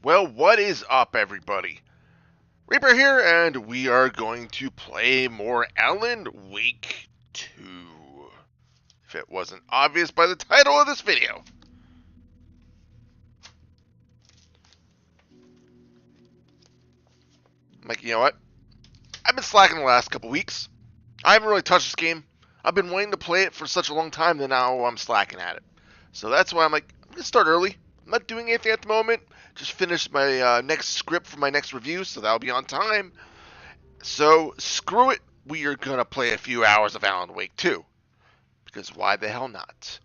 Well, what is up, everybody? Reaper here, and we are going to play more Alan Wake 2. If it wasn't obvious by the title of this video. I'm like, you know what? I've been slacking the last couple weeks. I haven't really touched this game. I've been wanting to play it for such a long time that now I'm slacking at it. So that's why I'm like, I'm going to start early. I'm not doing anything at the moment. Just finished my next script for my next review, so that'll be on time. So, screw it. We are going to play a few hours of Alan Wake 2. Because why the hell not?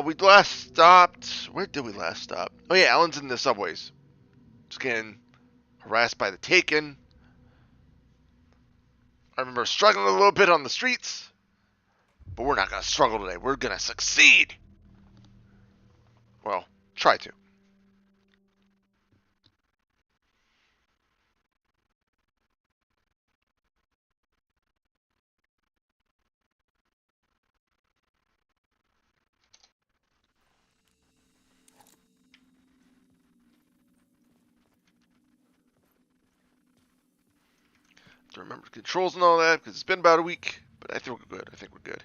We last stopped... Where did we last stop? Oh yeah, Alan's in the subways. Just getting harassed by the Taken. I remember struggling a little bit on the streets. But we're not going to struggle today. We're going to succeed. Well, try to. To remember the controls and all that, because it's been about a week. But I think we're good. I think we're good.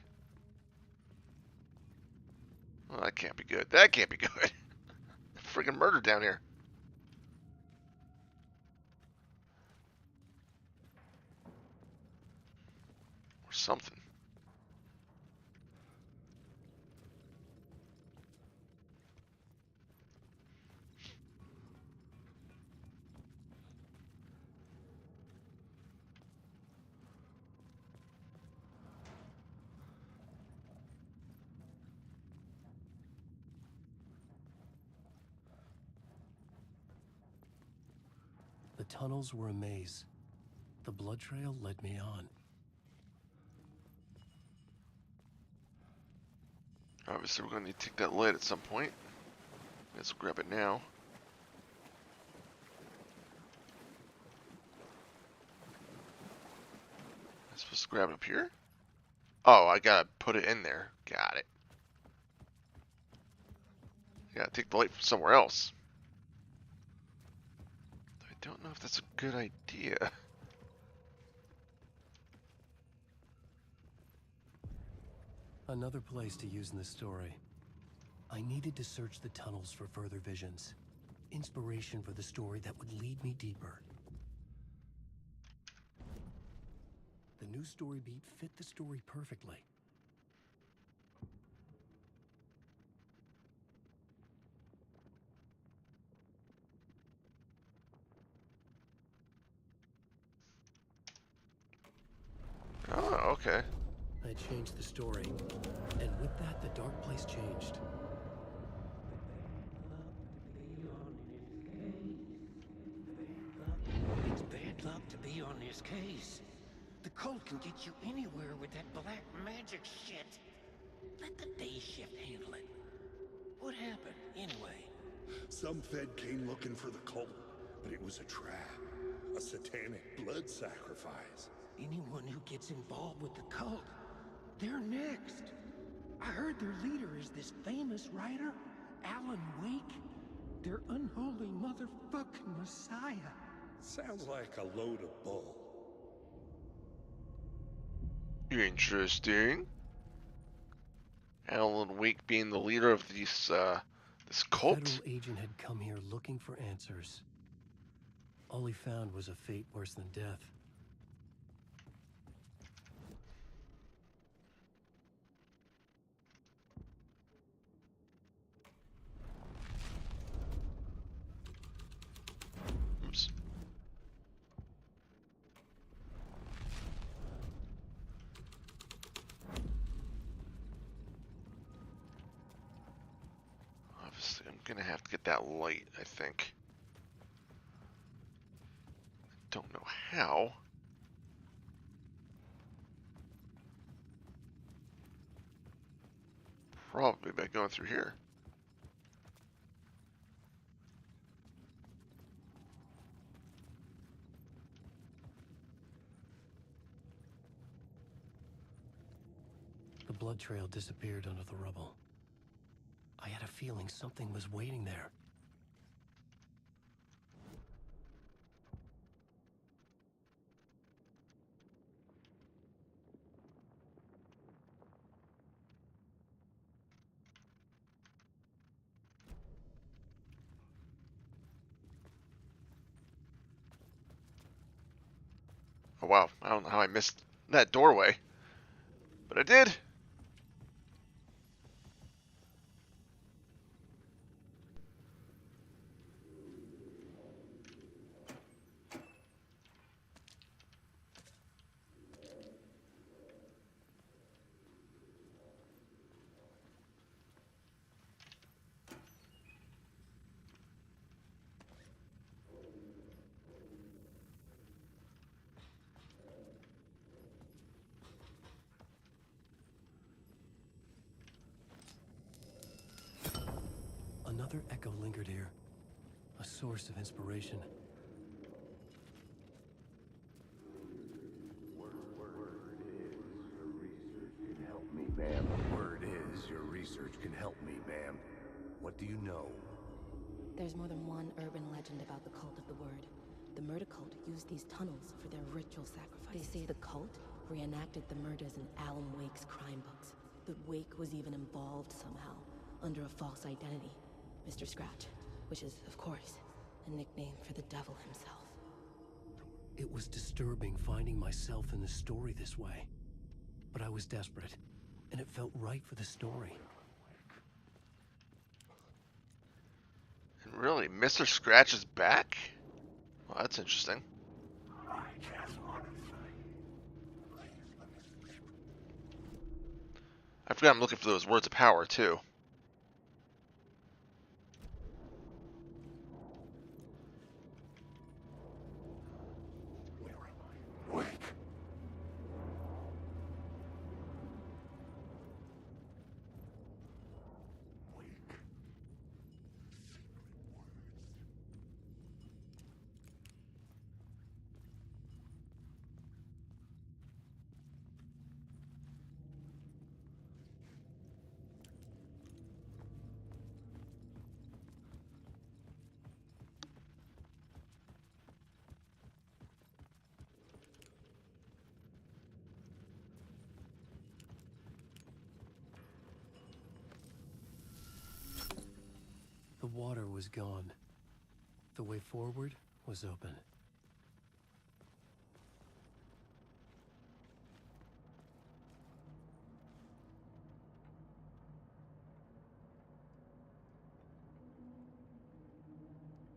Well, that can't be good. That can't be good. Freaking murder down here. Or something. The tunnels were a maze. The blood trail led me on. Obviously, we're going to need to take that light at some point. Let's grab it now. Am I supposed to grab it up here? Oh, I gotta put it in there. Got it. I gotta take the light from somewhere else. I don't know if that's a good idea. Another place to use in the story. I needed to search the tunnels for further visions. Inspiration for the story that would lead me deeper. The new story beat fit the story perfectly. Oh, okay. I changed the story, and with that, the dark place changed. It's bad luck to be on this case. The cult can get you anywhere with that black magic shit. Let the day shift handle it. What happened, anyway? Some Fed came looking for the cult, but it was a trap. A satanic blood sacrifice. Anyone who gets involved with the cult, they're next. I heard their leader is this famous writer, Alan Wake. Their unholy motherfucking messiah. Sounds like a load of bull. Interesting. Alan Wake being the leader of this cult. Federal agent had come here looking for answers. All he found was a fate worse than death. Oops. Obviously, I'm gonna have to get that light, I think. Don't know how. Probably by going through here. The blood trail disappeared under the rubble. I had a feeling something was waiting there. Oh wow, I don't know how I missed that doorway, but I did. Another echo lingered here, a source of inspiration. Word is, your research can help me, ma'am. What do you know? There's more than one urban legend about the Cult of the Word. The murder cult used these tunnels for their ritual sacrifices. They say the cult reenacted the murders in Alan Wake's crime books. That Wake was even involved somehow, under a false identity. Mr. Scratch, which is, of course, a nickname for the devil himself. It was disturbing finding myself in the story this way. But I was desperate, and it felt right for the story. And really, Mr. Scratch is back? Well, that's interesting. I forgot I'm looking for those words of power, too. The water was gone. The way forward was open.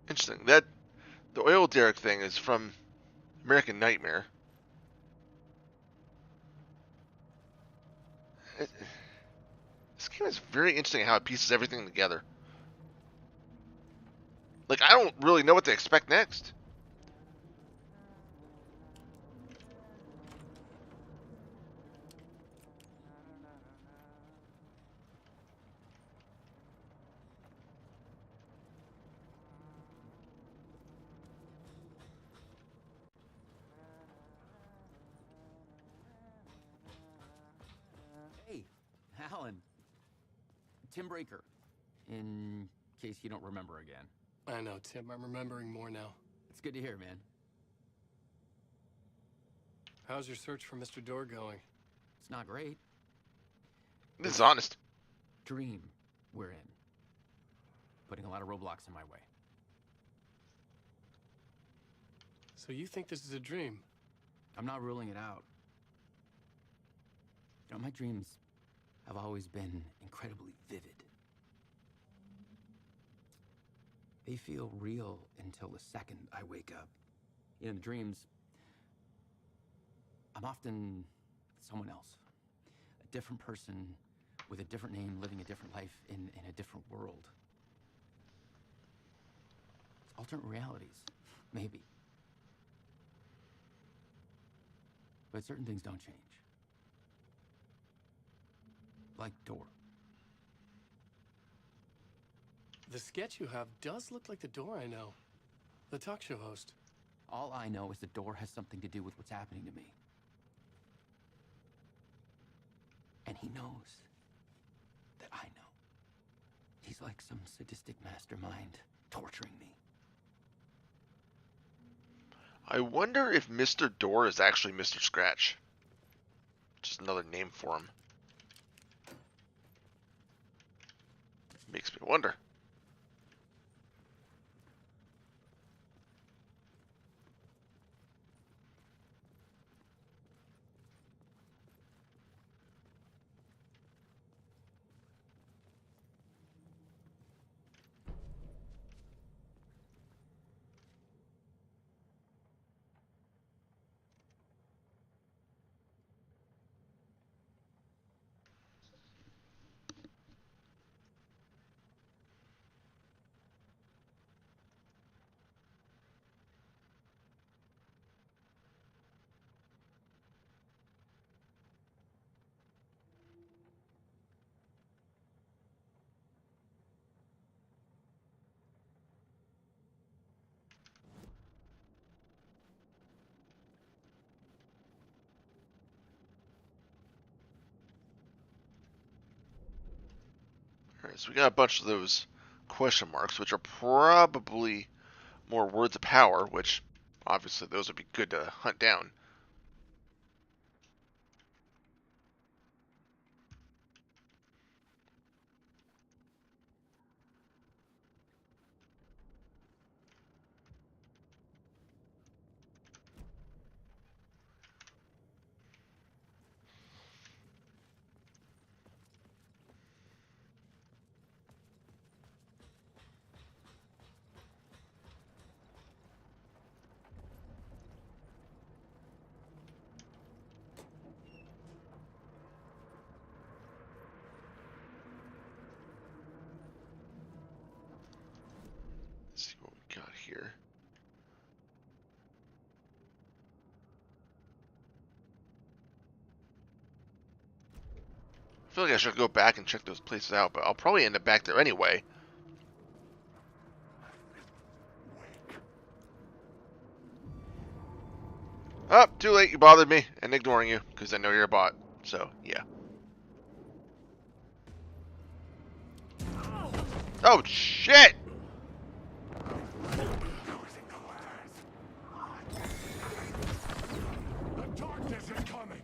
Interesting. That the oil derrick thing is from American Nightmare. This game is very interesting how it pieces everything together. Like, I don't really know what to expect next. Hey, Alan. Tim Breaker. In case you don't remember again. I know, Tim. I'm remembering more now. It's good to hear, man. How's your search for Mr. Door going? It's not great. This is honest. Dream we're in. Putting a lot of roadblocks in my way. So you think this is a dream? I'm not ruling it out. You know, my dreams have always been incredibly vivid. They feel real until the second I wake up. In dreams, I'm often someone else. A different person with a different name, living a different life in a different world. It's alternate realities, maybe. But certain things don't change. Like Door. The sketch you have does look like the Door I know. The talk show host. All I know is the Door has something to do with what's happening to me. And he knows that I know. He's like some sadistic mastermind torturing me. I wonder if Mr. Door is actually Mr. Scratch. Just another name for him. Makes me wonder. So we got a bunch of those question marks, which are probably more words of power, which obviously those would be good to hunt down. Let's see what we got here. I feel like I should go back and check those places out, but I'll probably end up back there anyway. Oh, too late. You bothered me and ignoring you because I know you're a bot. So, yeah. Oh, shit! The darkness is coming!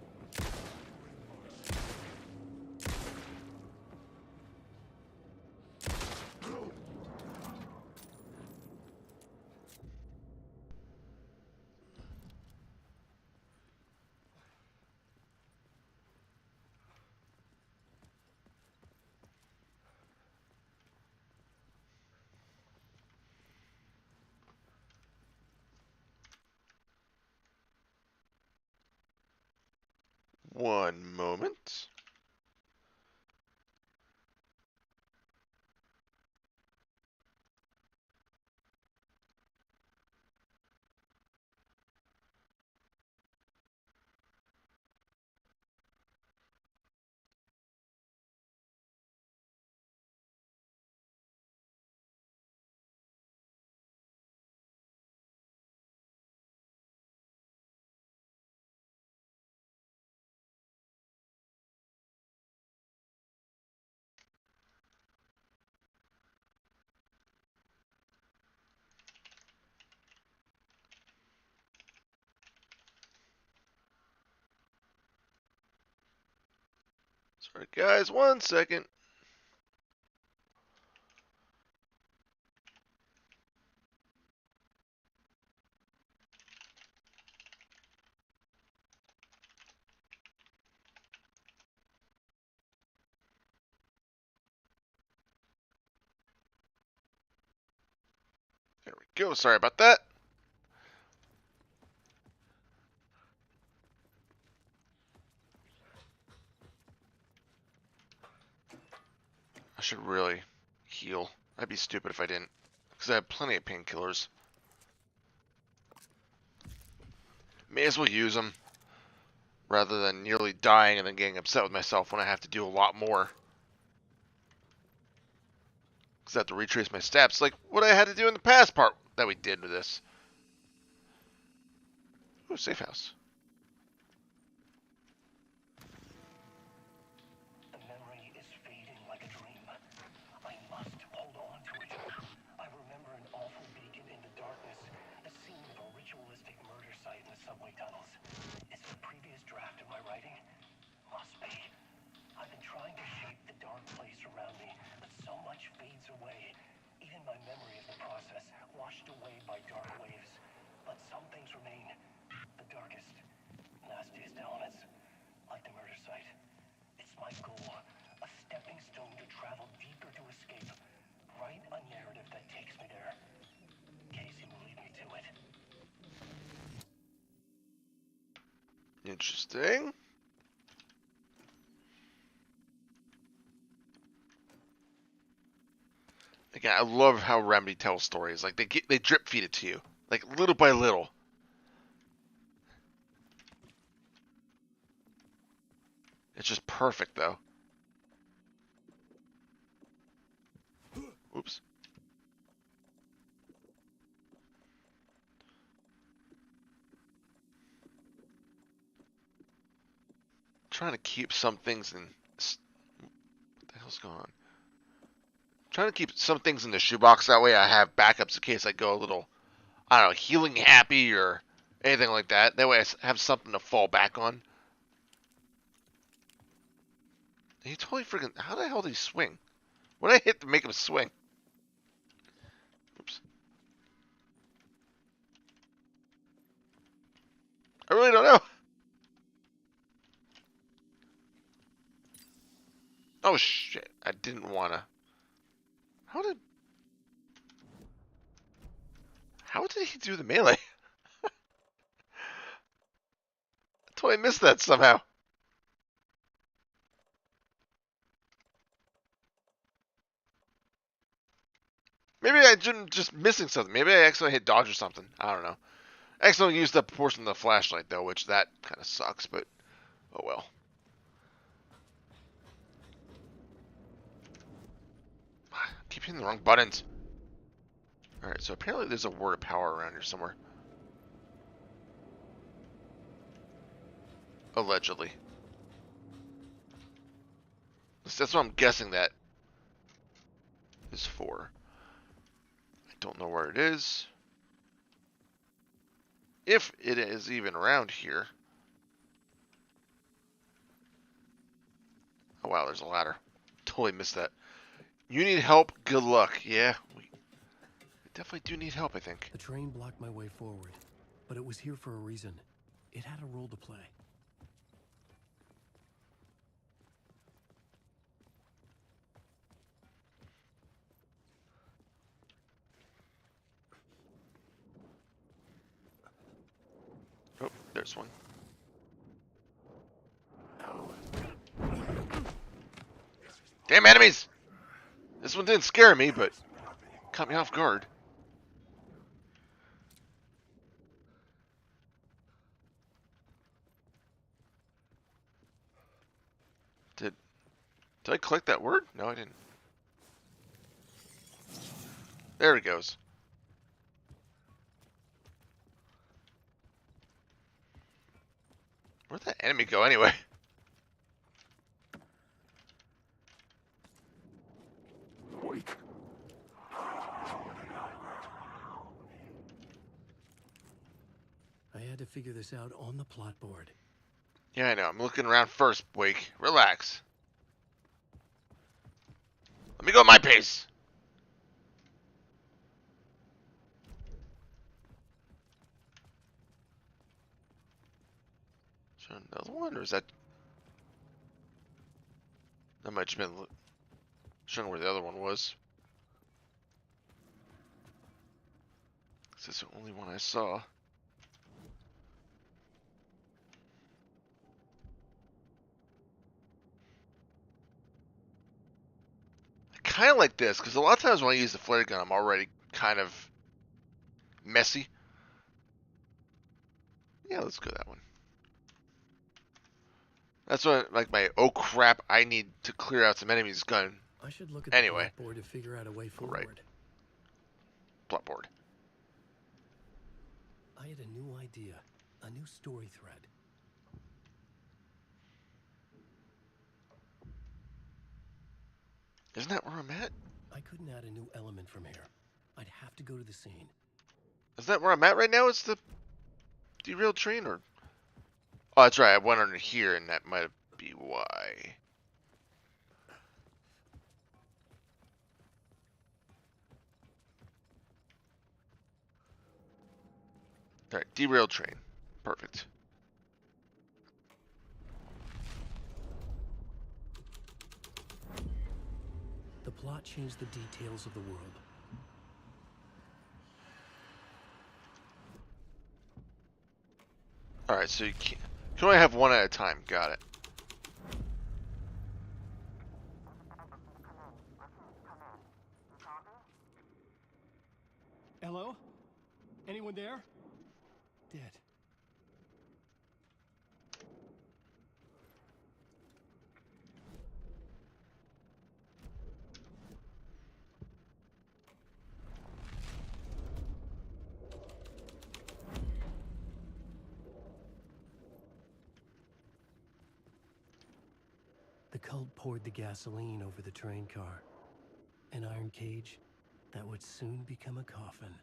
One moment. Sorry, guys. 1 second. There we go. Sorry about that. I should really heal. I'd be stupid if I didn't. Because I have plenty of painkillers. May as well use them. Rather than nearly dying and then getting upset with myself when I have to do a lot more. Because I have to retrace my steps, like what I had to do in the past part that we did with this. Ooh, safe house. The memory is fading like a dream. I must hold on to it. I remember an awful beacon in the darkness, a scene of a ritualistic murder site in the subway tunnels. Is it a previous draft of my writing? Must be. I've been trying to shape the dark place around me, but so much fades away. Even my memory of the process, washed away by dark waves. But some things remain. The darkest, nastiest elements, like the murder site. It's my goal, a stepping stone to travel deeper to escape. Write a narrative that takes me there. Casey will lead me to it. Interesting. Again, I love how Remedy tells stories. Like they drip feed it to you, like little by little. It's just perfect, though. Oops. Trying to keep some things in. What the hell's going on? Trying to keep some things in the shoebox. That way I have backups in case I go a little, I don't know, healing happy or anything like that. That way I have something to fall back on. He totally freaking... How the hell did he swing? What did I hit to make him swing? Oops. I really don't know. Oh, shit. I didn't want to... How did he do the melee? I totally missed that somehow. Maybe I'm just missing something. Maybe I accidentally hit dodge or something. I don't know. I accidentally used up a portion of the flashlight, though, which that kind of sucks, but oh well. I keep hitting the wrong buttons. Alright, so apparently there's a word of power around here somewhere. Allegedly. That's what I'm guessing that is for. I don't know where it is. If it is even around here. Oh wow, there's a ladder. Totally missed that. You need help? Good luck. Yeah, we definitely do need help, I think. The train blocked my way forward, but it was here for a reason. It had a role to play. Oh, there's one. Damn enemies! This one didn't scare me, but caught me off guard. Did I click that word? No, I didn't. There it goes. Where'd that enemy go anyway? Wake. I had to figure this out on the plot board. Yeah, I know. I'm looking around first, Wake. Relax. Let me go at my pace. Is there another one, or is that... That might have been showing where the other one was. This is the only one I saw. I kind of like this, because a lot of times when I use the flare gun, I'm already kind of messy. Yeah, let's go that one. That's what, like, my oh crap, I need to clear out some enemies gun. I should look at Anyway. the plot board to figure out a way forward. Right. Plot board. I had a new idea, a new story thread. Isn't that where I'm at? I couldn't add a new element from here. I'd have to go to the scene. Is that where I'm at right now? It's the derailed train, or... Oh, that's right. I went under here, and that might be why. Alright, derailed train. Perfect. The plot changed the details of the world. Alright, so you can only have one at a time. Got it. Hello? Anyone there? Dead. The cult poured the gasoline over the train car. an iron cage that would soon become a coffin.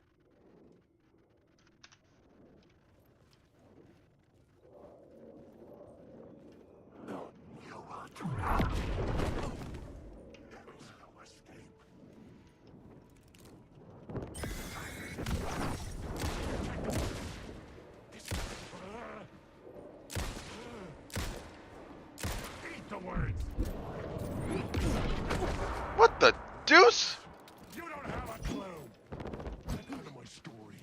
What the deuce? You don't have a clue. Get out of my story.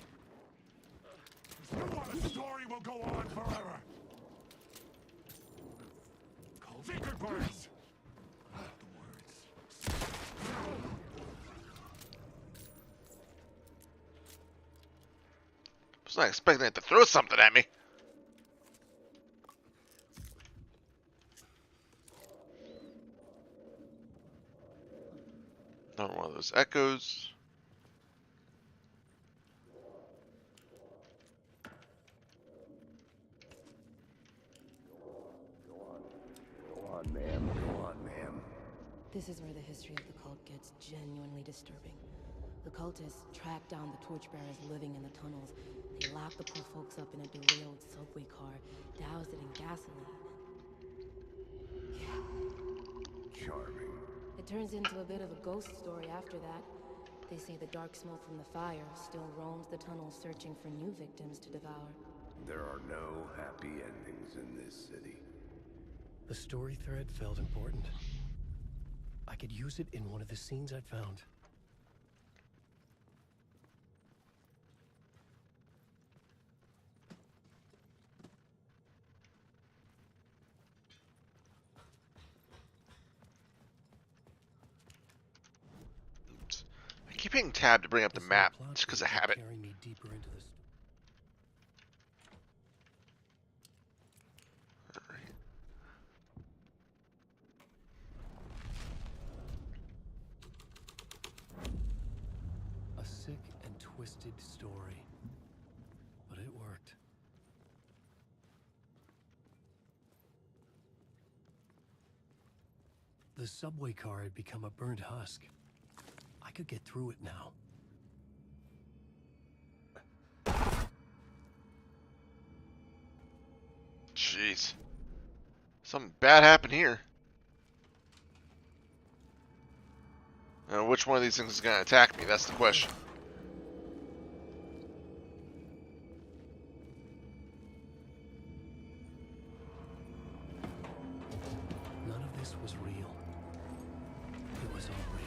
If you want a story, will go on forever. Secret words. The words. I was not expecting it to throw something at me. Another one of those echoes. Go on, ma'am. Go on, ma'am. This is where the history of the cult gets genuinely disturbing. The cultists tracked down the torchbearers living in the tunnels. They locked the poor folks up in a derailed subway car, doused it in gasoline. Yeah. Charming. It turns into a bit of a ghost story after that. They say the dark smoke from the fire still roams the tunnels searching for new victims to devour. There are no happy endings in this city. The story thread felt important. I could use it in one of the scenes I'd found. Oops. I keep hitting tab to bring up the This map, whole plot just because seems I to have it. carry me deeper into this. A sick and twisted story, but it worked. The subway car had become a burnt husk. I could get through it now. Jeez. Something bad happened here. Which one of these things is going to attack me? That's the question. None of this was real. It was all real.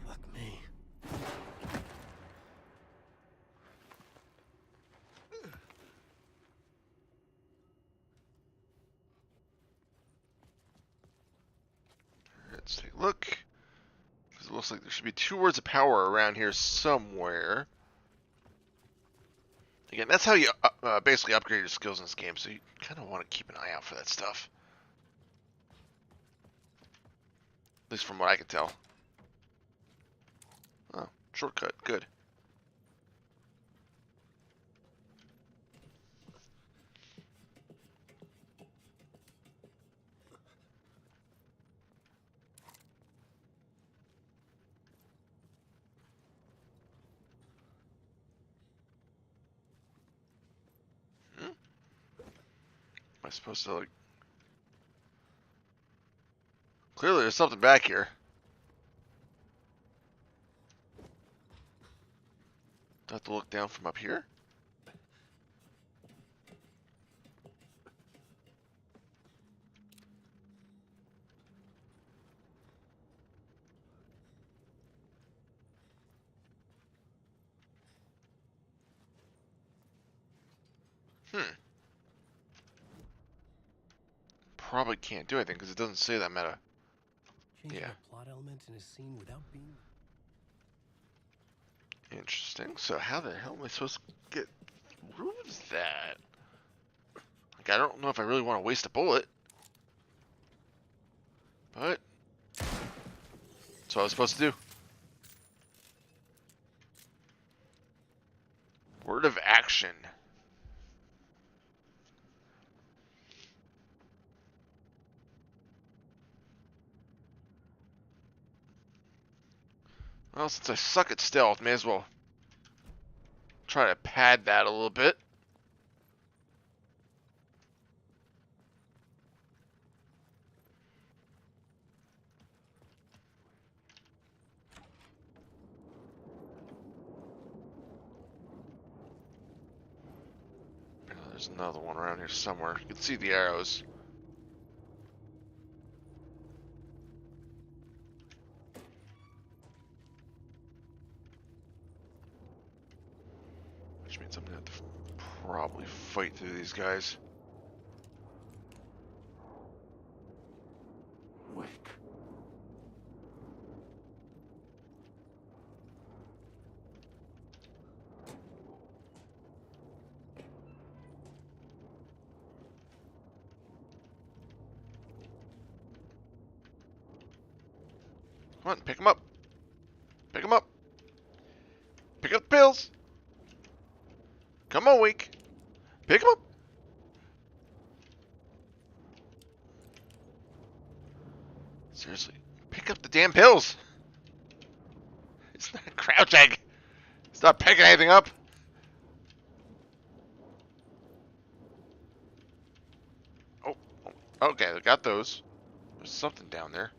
Fuck me. Let's take a look. Because it looks like there should be 2 words of power around here somewhere. Again, that's how you basically upgrade your skills in this game, so you kind of want to keep an eye out for that stuff. At least from what I can tell. Oh, shortcut. Good. Am I supposed to, like... Clearly there's something back here. Do I have to look down from up here? Probably can't do anything because it doesn't say that meta. Changing Yeah. a plot element in a scene without being... Interesting. So how the hell am I supposed to get through that? Like, I don't know if I really want to waste a bullet. But that's what I was supposed to do. Word of action. Well, since I suck at stealth, may as well try to pad that a little bit. There's another one around here somewhere. You can see the arrows. Which means I'm going to have to probably fight through these guys. Wake. Come on, pick them up. Pick them up. Pick up the pills. Come on, Wake. Pick them up. Seriously, pick up the damn pills. It's not crouching. Stop picking anything up. Oh, okay, I got those. There's something down there.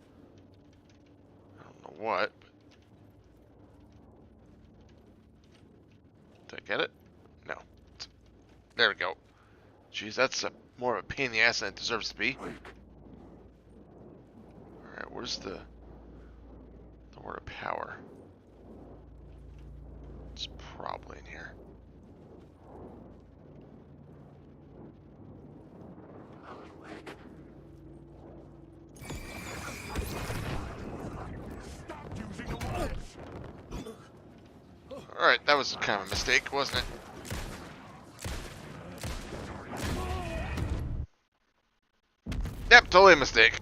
I don't know what. Did I get it? No. There we go. Jeez, that's more of a pain in the ass than it deserves to be. Alright, where's the word of power? It's probably in here. Alright, that was kind of a mistake, wasn't it? Yep, totally a mistake.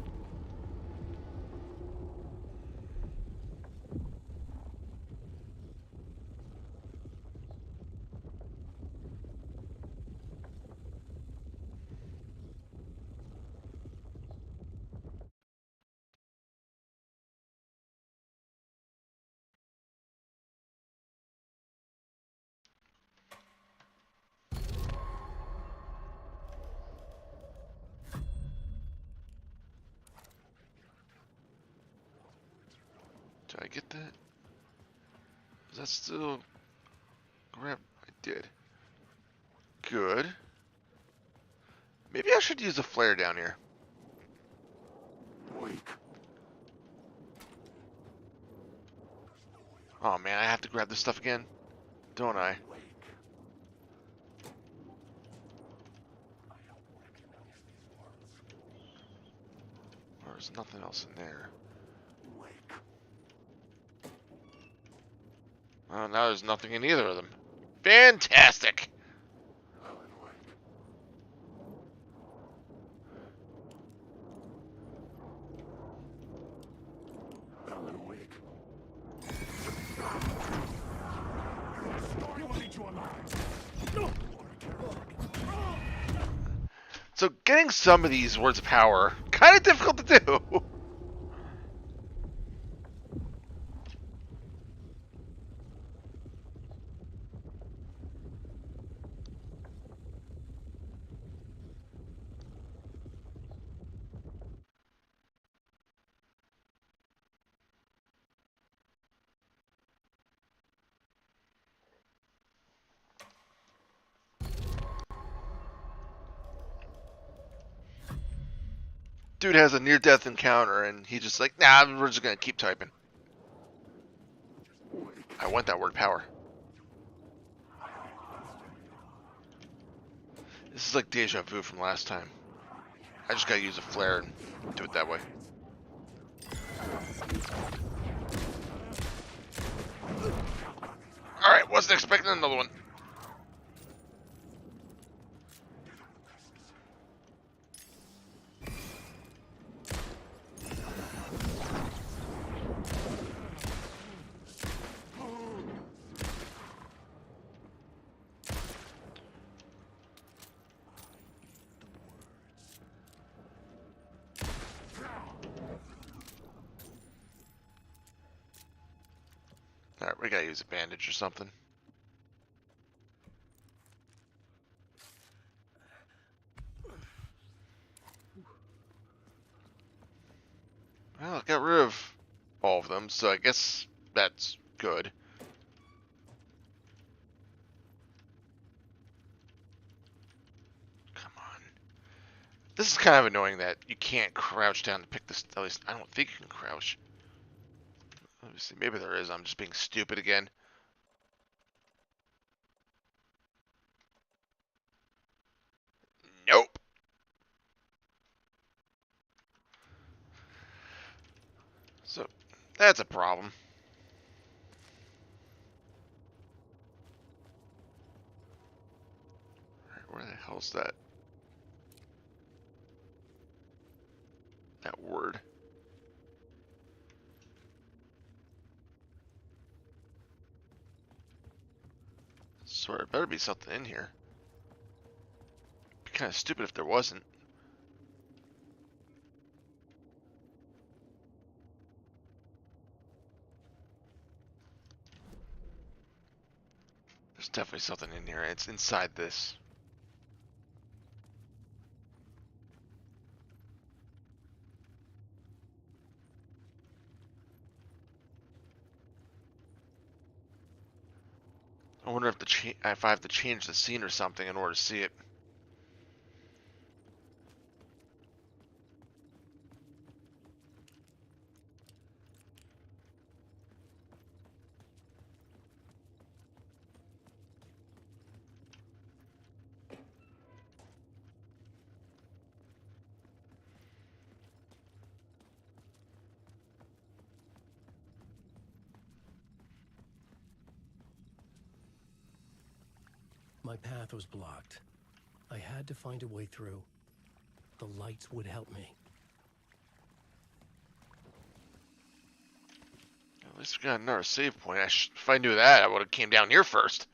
Did I get that? Is that still grab? I did. Good. Maybe I should use a flare down here. Wake. Oh man, I have to grab this stuff again, don't I? There's nothing else in there. Oh, now there's nothing in either of them. Fantastic! Alan Wake. So getting some of these words of power, kind of difficult to do. Dude has a near-death encounter, and he's just like, nah, we're just gonna keep typing. I want that word power. This is like deja vu from last time. I just gotta use a flare and do it that way. Alright, wasn't expecting another one. We gotta use a bandage or something. Well, I got rid of all of them, so I guess that's good. Come on. This is kind of annoying that you can't crouch down to pick this. At least I don't think you can crouch. Let me see. Maybe there is. I'm just being stupid again. Nope. So that's a problem. Where the hell's that? That word. Swear, there better be something in here. It'd be kind of stupid if there wasn't. There's definitely something in here. It's inside this. I wonder if I have to change the scene or something in order to see it. My path was blocked. I had to find a way through. The lights would help me. At least we got another save point. If I knew that, I would have came down here first.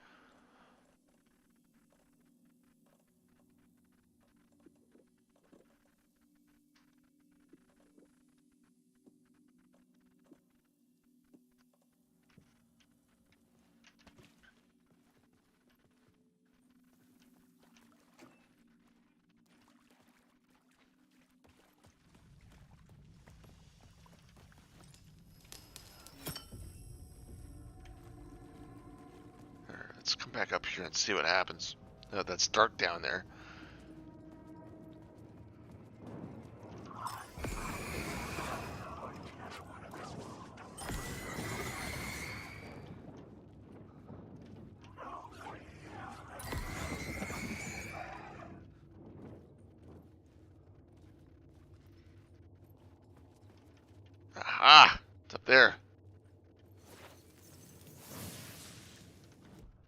Alright, let's come back up here and see what happens. That's dark down there. Aha! It's up there.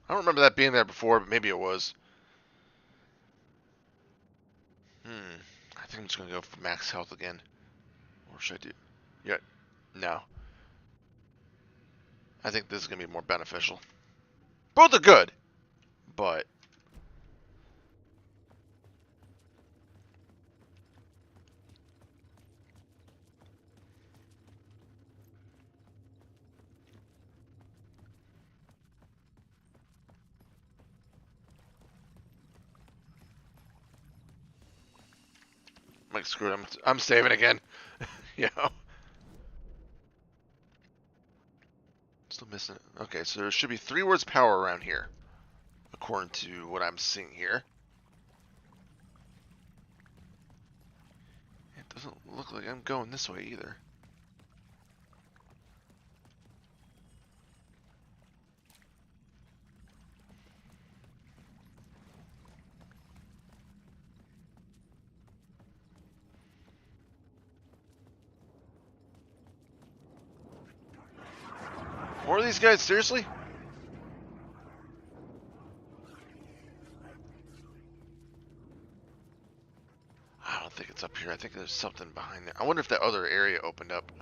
I don't remember that being there before, but maybe it was. I think I'm just gonna go for max health again. Or should I do? Yeah. No. I think this is gonna be more beneficial. Both are good, but I'm like, screw it. I'm saving again. You know. Still missing it. Okay, so there should be 3 words power around here, according to what I'm seeing here. It doesn't look like I'm going this way either. More of these guys, seriously? I don't think it's up here. I think there's something behind there. I wonder if that other area opened up.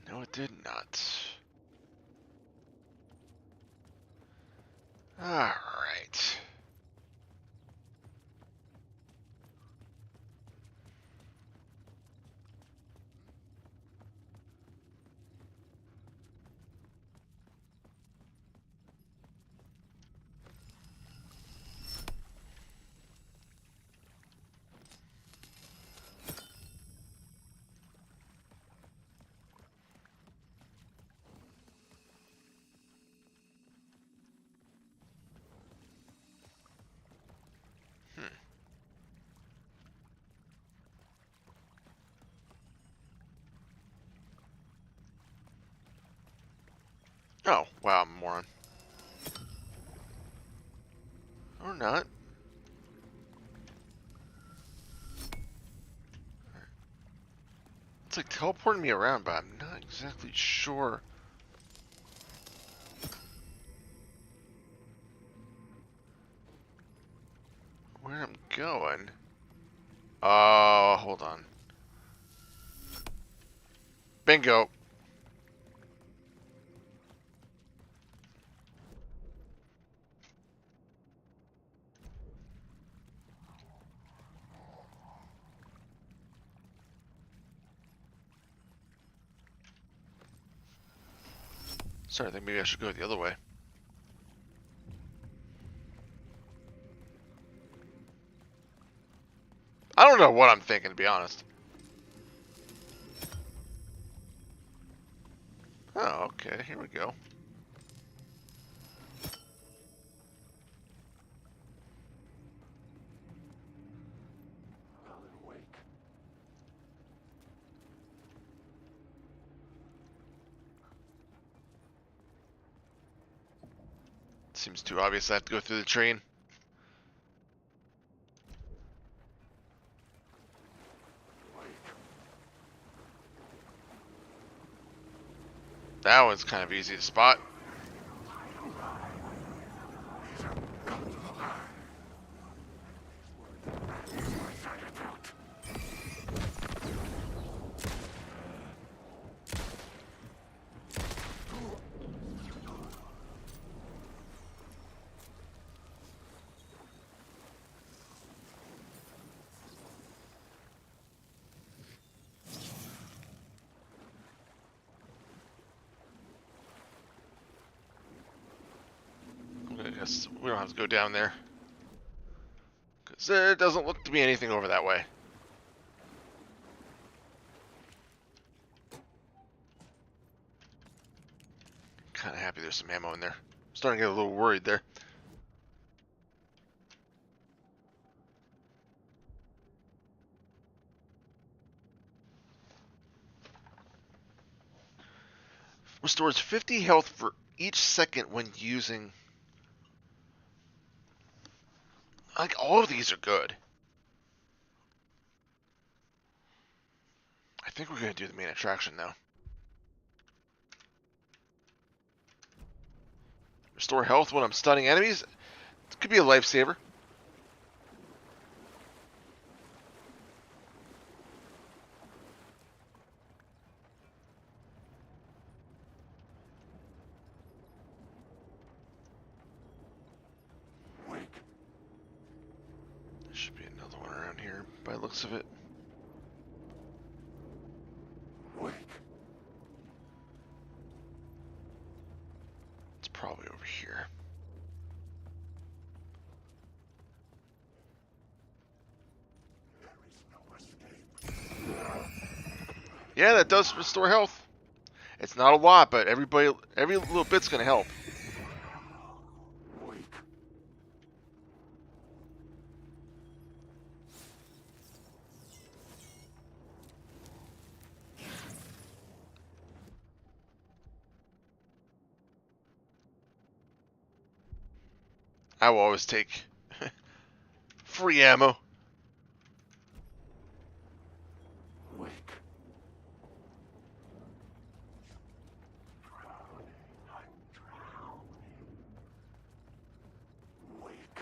No, it did not. Alright. Oh, wow, I'm a moron. Or not. It's like teleporting me around, but I'm not exactly sure where I'm going. Oh, hold on. Bingo. Sorry, I think maybe I should go the other way. I don't know what I'm thinking, to be honest. Oh, okay, here we go. Alan Wake. Seems too obvious I have to go through the train. That one's kind of easy to spot. I guess we don't have to go down there. Because there doesn't look to be anything over that way. Kind of happy there's some ammo in there. Starting to get a little worried there. Restores 50 health for each second when using... Like, all of these are good. I think we're going to do the main attraction now. Restore health when I'm stunning enemies. It could be a lifesaver. Wake. There should be another one around here by the looks of it. Wake. It's probably over here. There is no escape. Yeah, that does restore health. It's not a lot, but every little bit's gonna help. Wake. I will always take free ammo. Wake. Drowning. I'm drowning. Wake.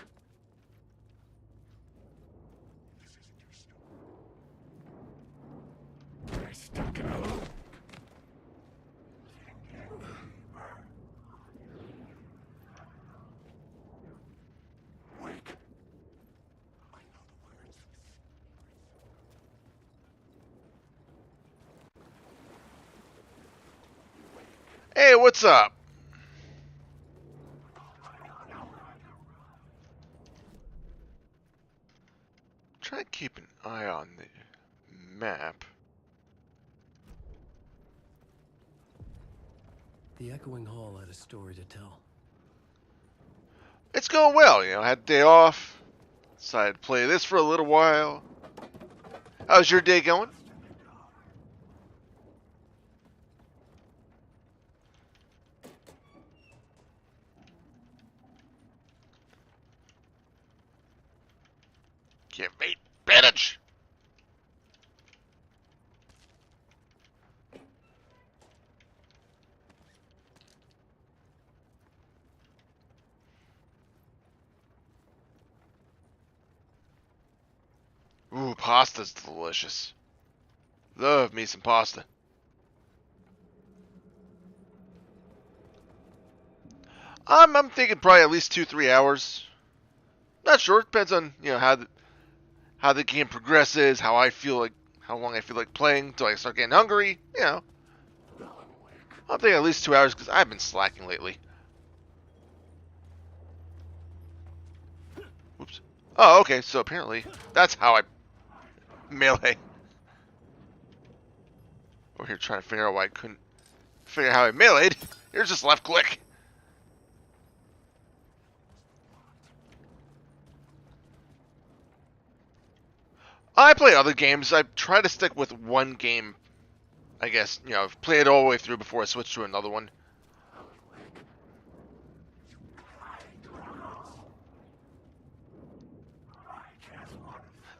This isn't your story. I stuck it alone. Wake. I know the words. Hey, what's up? Try to keep an eye on the map. The Echoing Hall had a story to tell. It's going well, you know. Had a day off. Decided to play this for a little while. How's your day going? Give me advantage! Ooh, pasta's delicious. Love me some pasta. I'm thinking probably at least 2-3 hours. Not sure. Depends on how the game progresses, how I feel like, how long I feel like playing until I start getting hungry. I'm thinking at least 2 hours because I've been slacking lately. Oops. Oh, okay. So apparently that's how I melee. Over here trying to figure out why I couldn't figure out how I meleeed. Here's just left click. I play other games. I try to stick with one game, I guess. Play it all the way through before I switch to another one.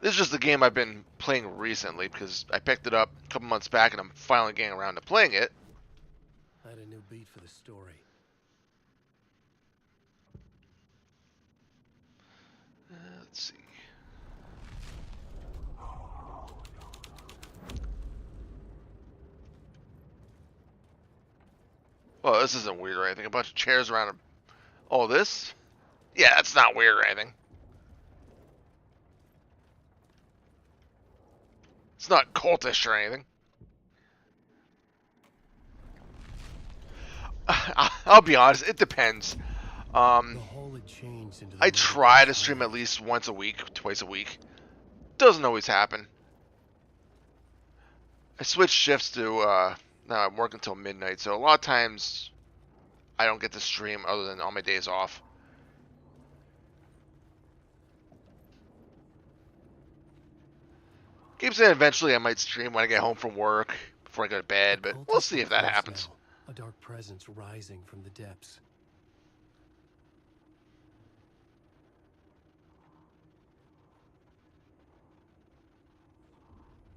This is just the game I've been playing recently because I picked it up a couple months back and I'm finally getting around to playing it. I had a new beat for the story. Let's see. Well, this isn't weird or anything. A bunch of chairs around all this? Yeah, that's not weird or anything. It's not cultish or anything. I'll be honest, it depends. The hole had changed into the I try to stream at least once a week, twice a week. Doesn't always happen. I switch shifts to, now I'm working until midnight, so a lot of times I don't get to stream other than on my days off. Keep saying eventually I might stream when I get home from work, before I go to bed, but we'll see if that happens. Now, a dark presence rising from the depths.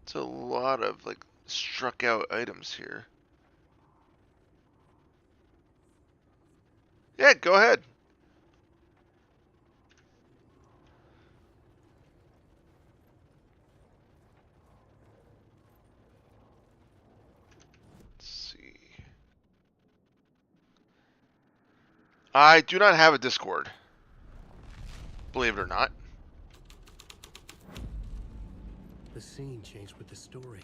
It's a lot of, like, struck out items here. Yeah, go ahead. Let's see. I do not have a Discord. Believe it or not. The scene changed with the story.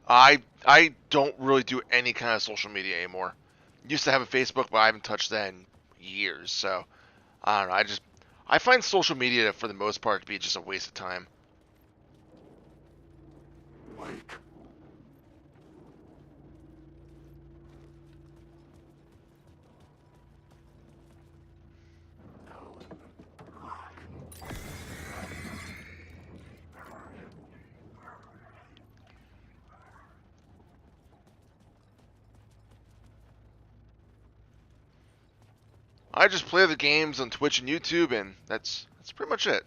I don't really do any kind of social media anymore. Used to have a Facebook, but I haven't touched that in years. So I don't know. I find social media for the most part to be just a waste of time. I just play the games on Twitch and YouTube, and that's pretty much it.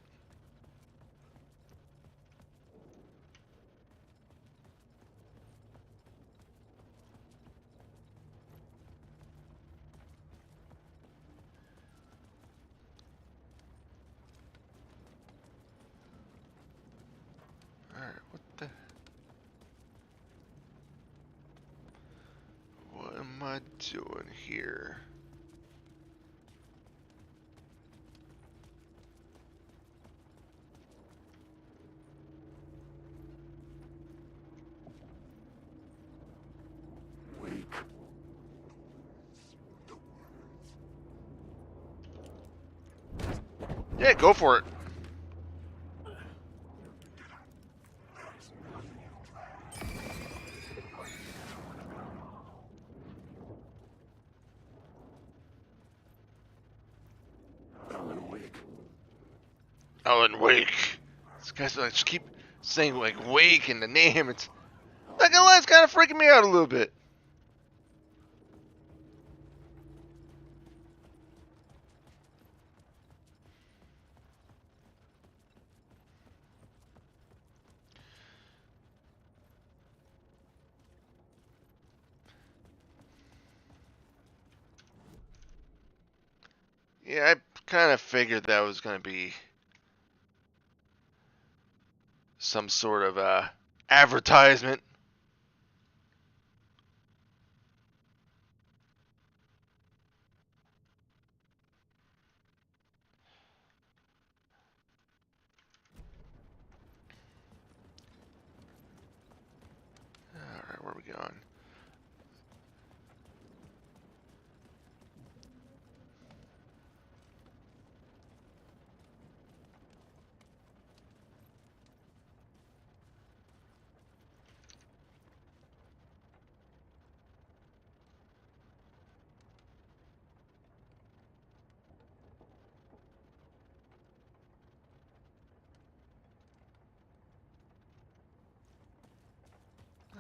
Alright, what am I doing here? Yeah, go for it. Alan Wake. These guys like, just keep saying like Wake in the name. Not gonna lie, it's kind of freaking me out a little bit. Yeah, I kind of figured that was gonna be some sort of advertisement. Alright, where are we going?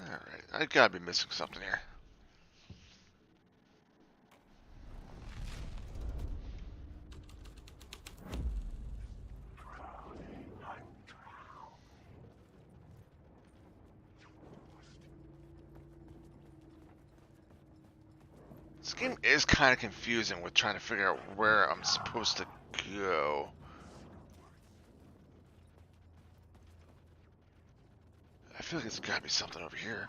Alright, I gotta be missing something here. This game is kind of confusing with trying to figure out where I'm supposed to go. I feel like it's gotta be something over here.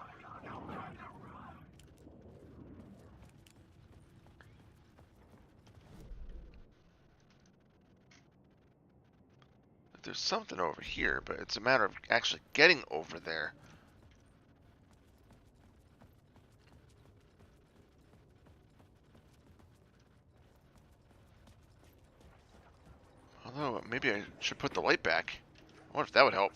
There's something over here, but it's a matter of actually getting over there. Although, maybe I should put the light back. I wonder if that would help.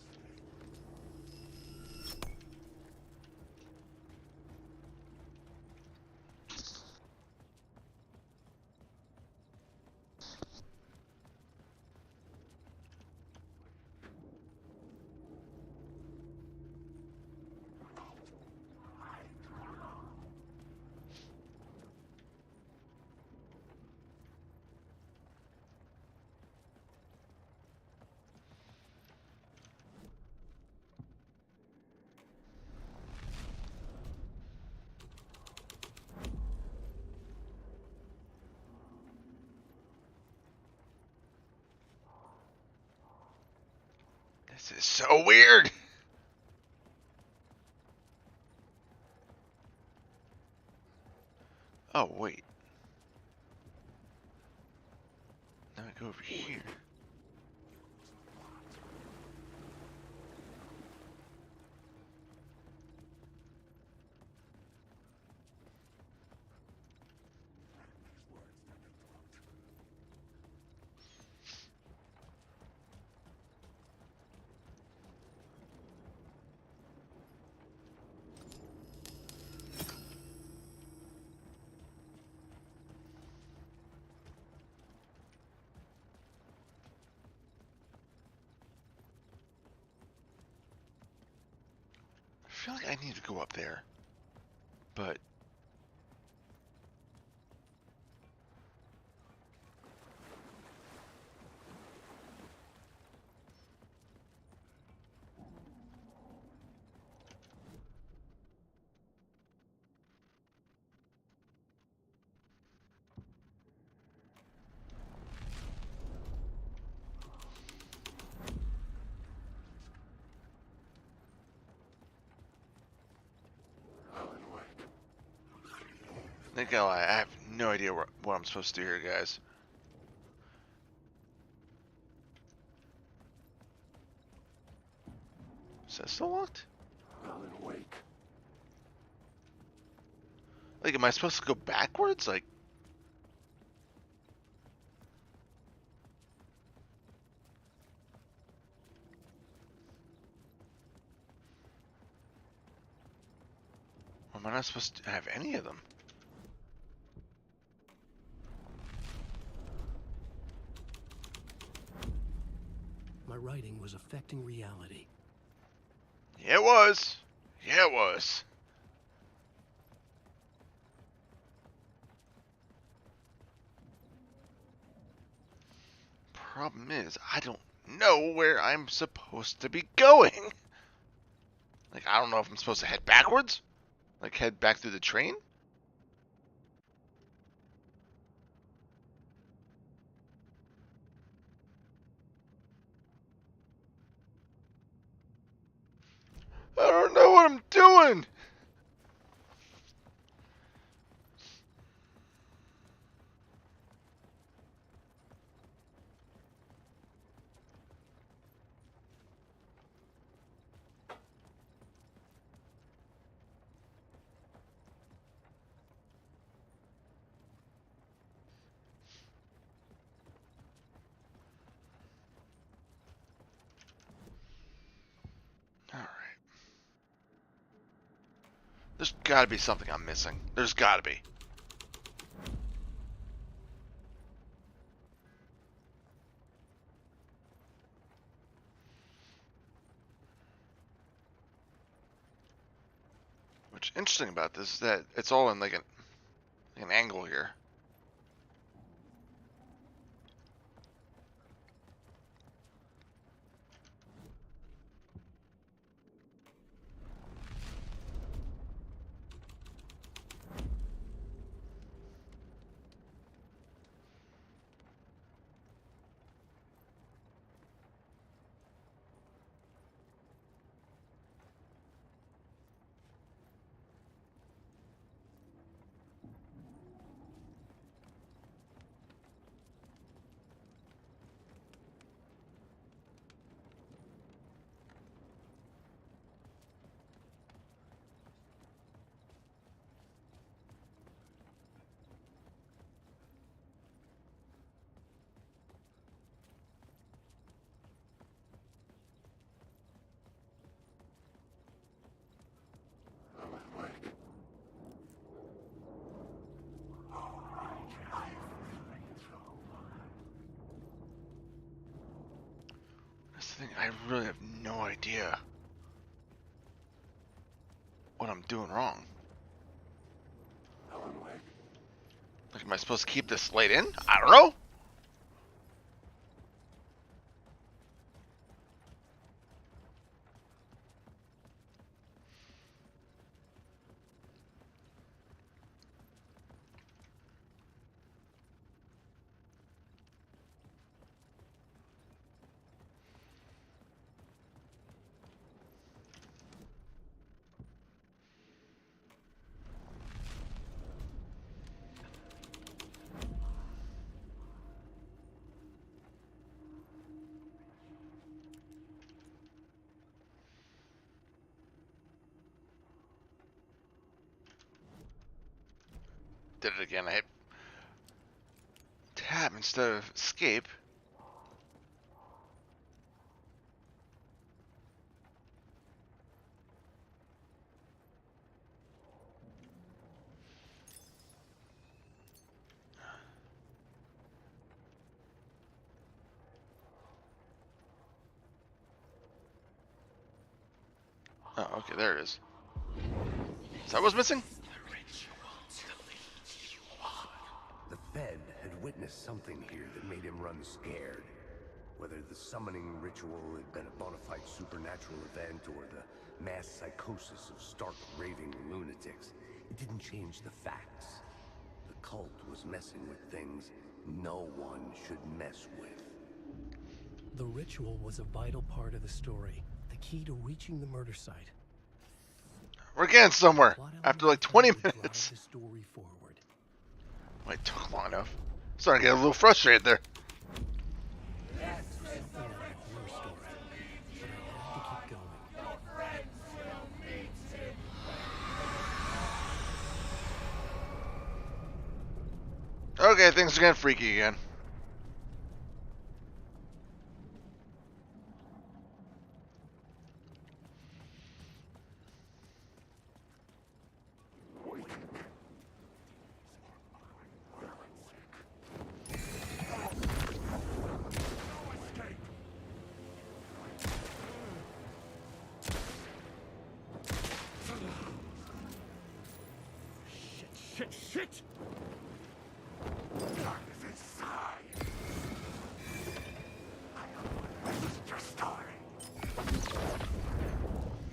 This is so weird. Oh, wait. Now I go over here. I feel like I need to go up there. But I have no idea what I'm supposed to do here, guys. Is that still locked? Alan Wake. Like, am I supposed to go backwards? Like, or am I not supposed to have any of them? My writing was affecting reality. Yeah, it was. Yeah, it was. Problem is, I don't know where I'm supposed to be going. Like, I don't know if I'm supposed to head backwards? Like, head back through the train? I don't know what I'm doing! Alright. There's gotta be something I'm missing. There's gotta be. What's interesting about this is that it's all in like an angle here. That's the thing, I really have no idea what I'm doing wrong. Like, am I supposed to keep this light in? I don't know. Did it again. I hit tab instead of escape. Oh, okay, there it is. Is that what's missing? The Fed had witnessed something here that made him run scared. Whether the summoning ritual had been a bona fide supernatural event or the mass psychosis of stark raving lunatics, it didn't change the facts. The cult was messing with things no one should mess with. The ritual was a vital part of the story, the key to reaching the murder site. We're getting somewhere after like 20 minutes. The story forward. Wait, it took long enough. Starting to get a little frustrated there. Something out of a horror story, but I had to keep going. Okay, things are getting freaky again. shit! Darkness inside. This is just story.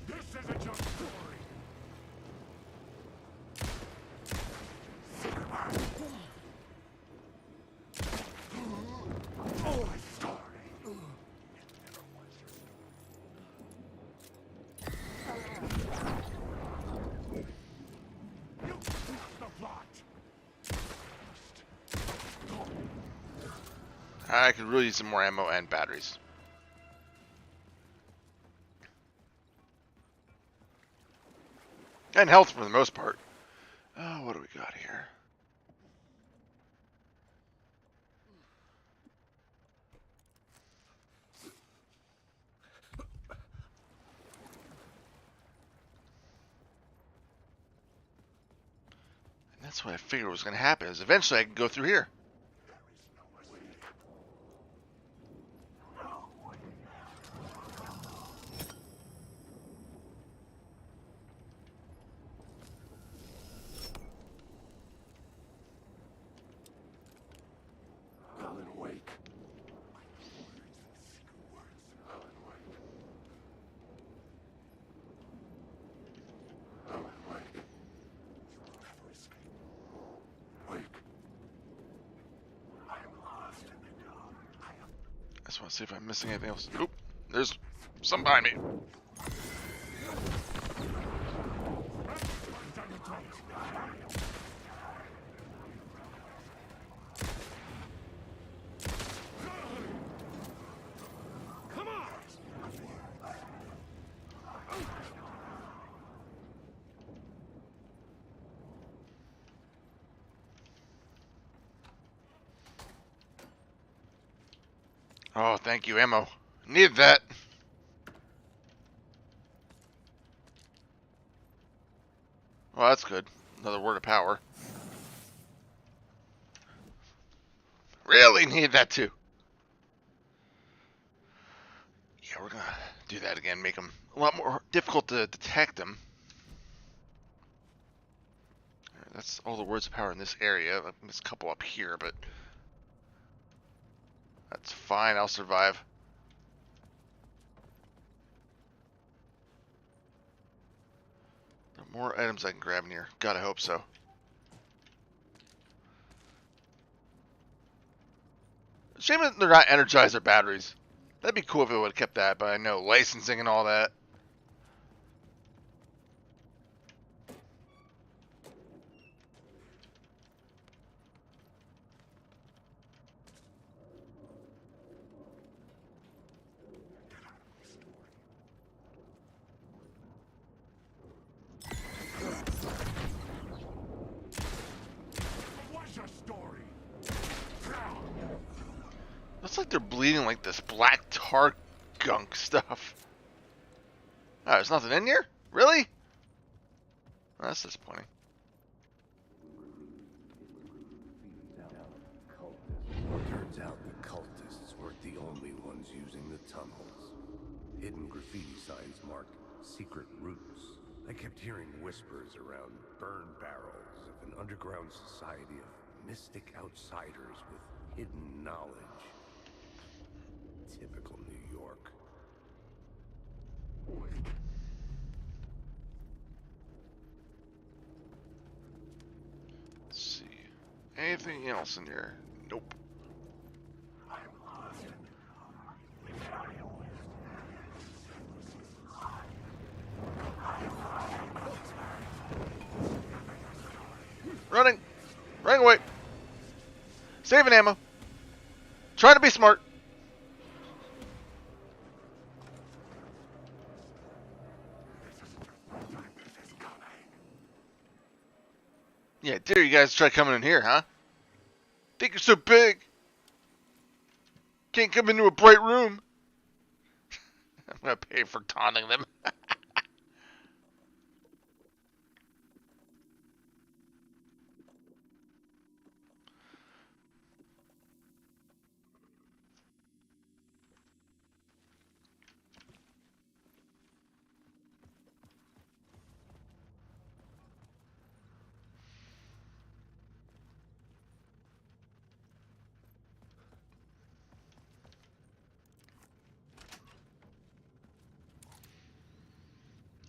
This isn't your story. Secret word. Oh, my story. It never was your story. You fucked the plot. I could really use some more ammo and batteries. And health for the most part. Oh, what do we got here? And that's what I figured was going to happen, is eventually I can go through here. Alan Wake. Secret words. Alan Wake. Alan Wake. You will never escape. Wake. I am lost in the dark. I I just want to see if I'm missing anything else. Oop, there's some behind me. Come on! Oh, thank you, ammo. Need that. Well, that's good. Another word of power. Really need that too. Yeah, we're gonna do that again. Make them a lot more difficult to detect them. That's all the words of power in this area. There's a couple up here, but that's fine. I'll survive. There are more items I can grab in here. Gotta hope so. Shame that they're not Energizer batteries. That'd be cool if it would have kept that, but I know licensing and all that. What's your story? Looks like they're bleeding like this black tar gunk stuff. Oh, there's nothing in here? Really? Oh, that's disappointing. Turns out the cultists weren't the only ones using the tunnels. Hidden graffiti signs marked secret routes. I kept hearing whispers around burn barrels of an underground society of mystic outsiders with hidden knowledge. Typical New York. Let's see. Anything else in here? Nope. Running! Running away! Saving ammo! Trying to be smart! Yeah, dare you guys try coming in here, huh? Think you're so big! Can't come into a bright room! I'm gonna pay for taunting them.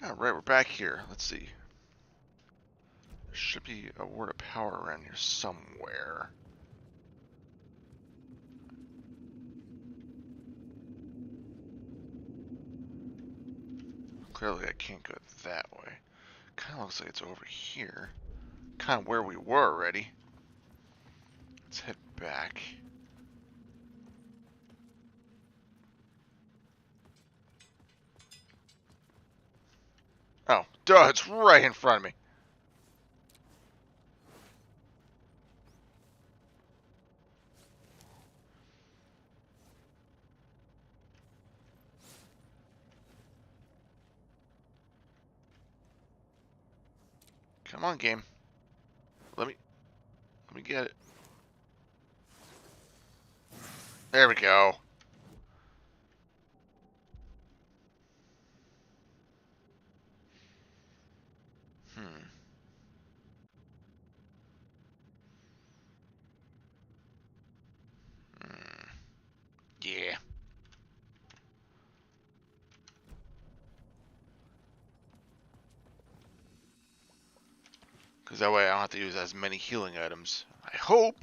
Alright, we're back here. Let's see. There should be a word of power around here somewhere. Clearly I can't go that way. Kind of looks like it's over here. Kind of where we were already. Let's head back. Oh, duh, it's right in front of me. Come on, game. Let me get it. There we go. Hmm. Yeah. Because that way I don't have to use as many healing items. I hope.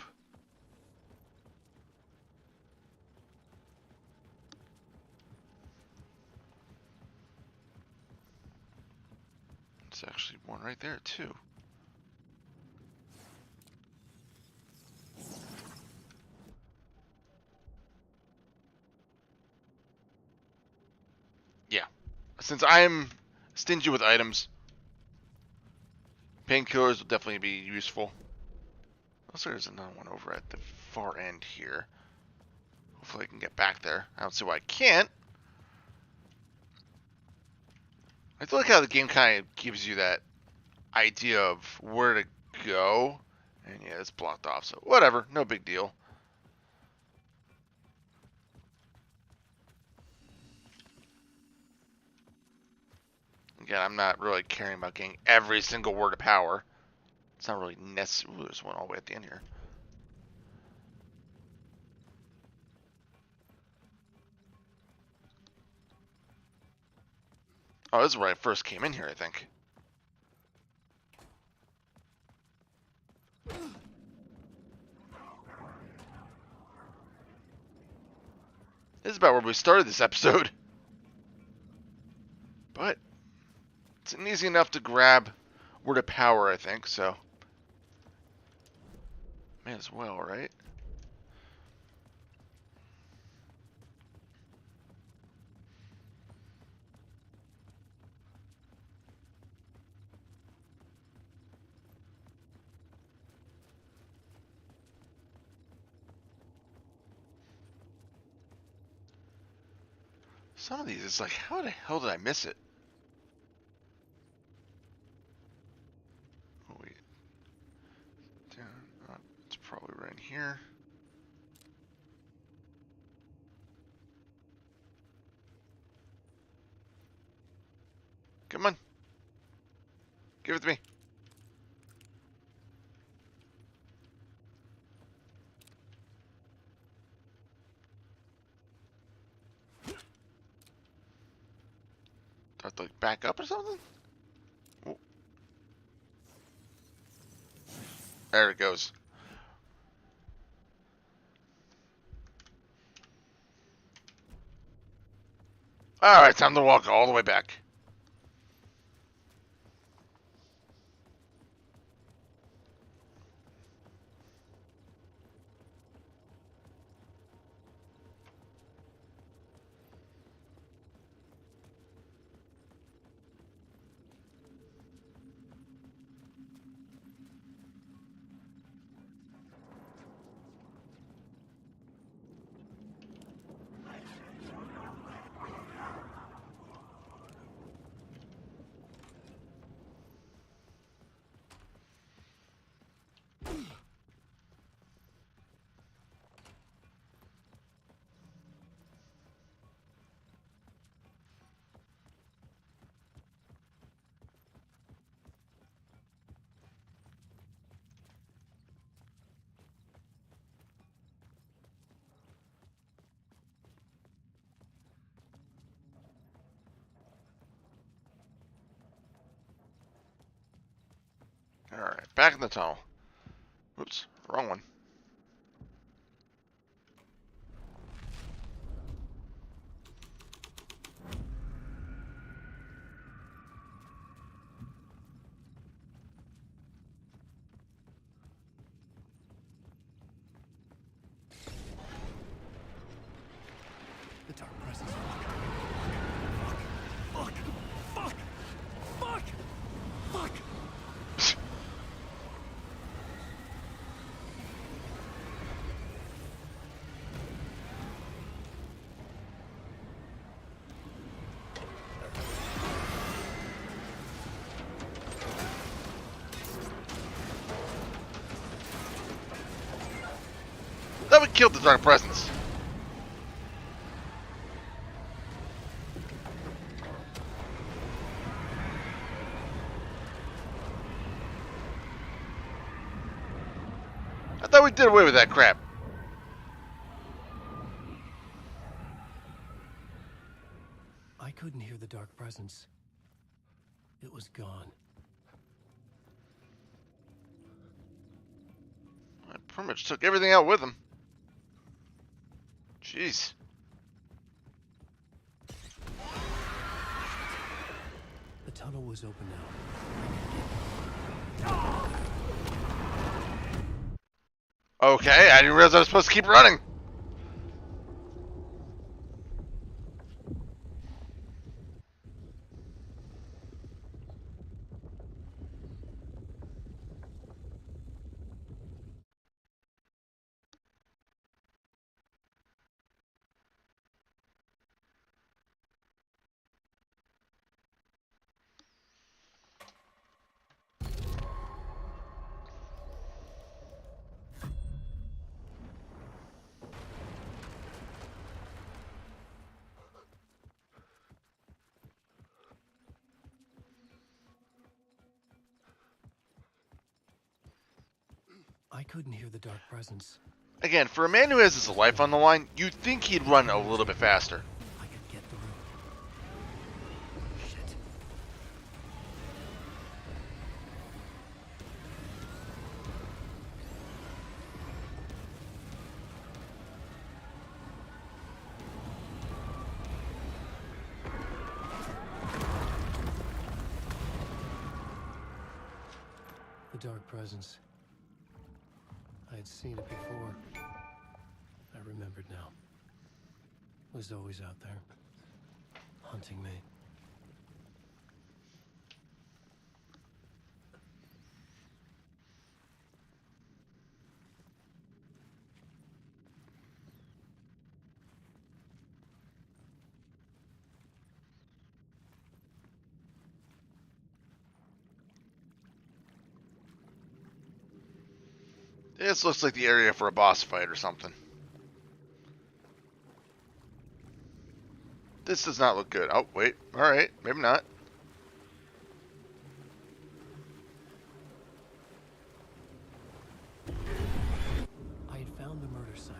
There's actually one right there, too. Yeah. Since I'm stingy with items, painkillers will definitely be useful. Also, there's another one over at the far end here. Hopefully I can get back there. I don't see why I can't. I feel like how the game kind of gives you that idea of where to go. And yeah, it's blocked off, so whatever. No big deal. Again, I'm not really caring about getting every single word of power. It's not really necessary. Ooh, there's one all the way at the end here. Oh, this is where I first came in here, I think. This is about where we started this episode. But it's an easy enough to grab word of power, I think, so. May as well, right? Some of these, it's like, how the hell did I miss it? Oh, wait. Down, up. It's probably right in here. Come on. Give it to me. Do I have to like back up or something? Oh. There it goes. Alright, time to walk all the way back. Alright, back in the tunnel. Oops, wrong one. The dark presence. Fuck! Fuck! Fuck! Fuck! Fuck! That would kill the dark presence. I thought we did away with that crap. I couldn't hear the dark presence. It was gone. I pretty much took everything out with him. Jeez. The tunnel was open now. Okay, I didn't realize I was supposed to keep running. I couldn't hear the dark presence. Again, for a man who has his life on the line, you'd think he'd run a little bit faster. I could get through. Shit. The dark presence. I had seen it before. I remembered now. It was always out there, hunting me. This looks like the area for a boss fight or something. This does not look good. Oh, wait. Alright, maybe not. I had found the murder site.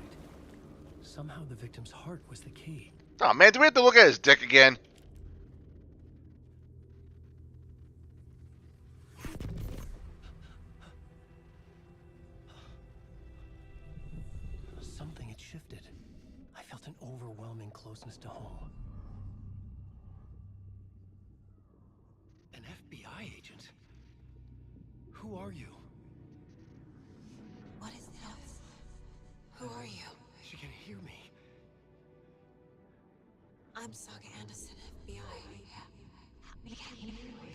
Somehow the victim's heart was the key. Oh man, do we have to look at his dick again? Something had shifted. I felt an overwhelming closeness to home. An FBI agent? Who are you? What is this? Who are you? She can hear me. I'm Saga Anderson, FBI.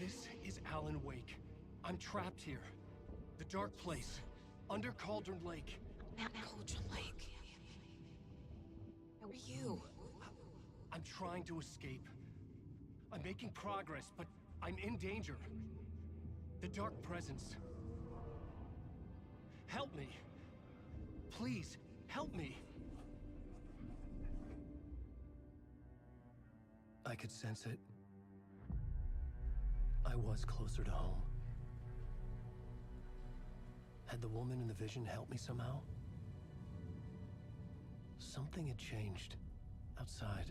This is Alan Wake. I'm trapped here. The dark place. Under Cauldron Lake. Cauldron Lake. Who are you? I'm trying to escape. I'm making progress, but I'm in danger. The dark presence. Help me. Please, help me. I could sense it. I was closer to home. Had the woman in the vision helped me somehow? Something had changed. Outside.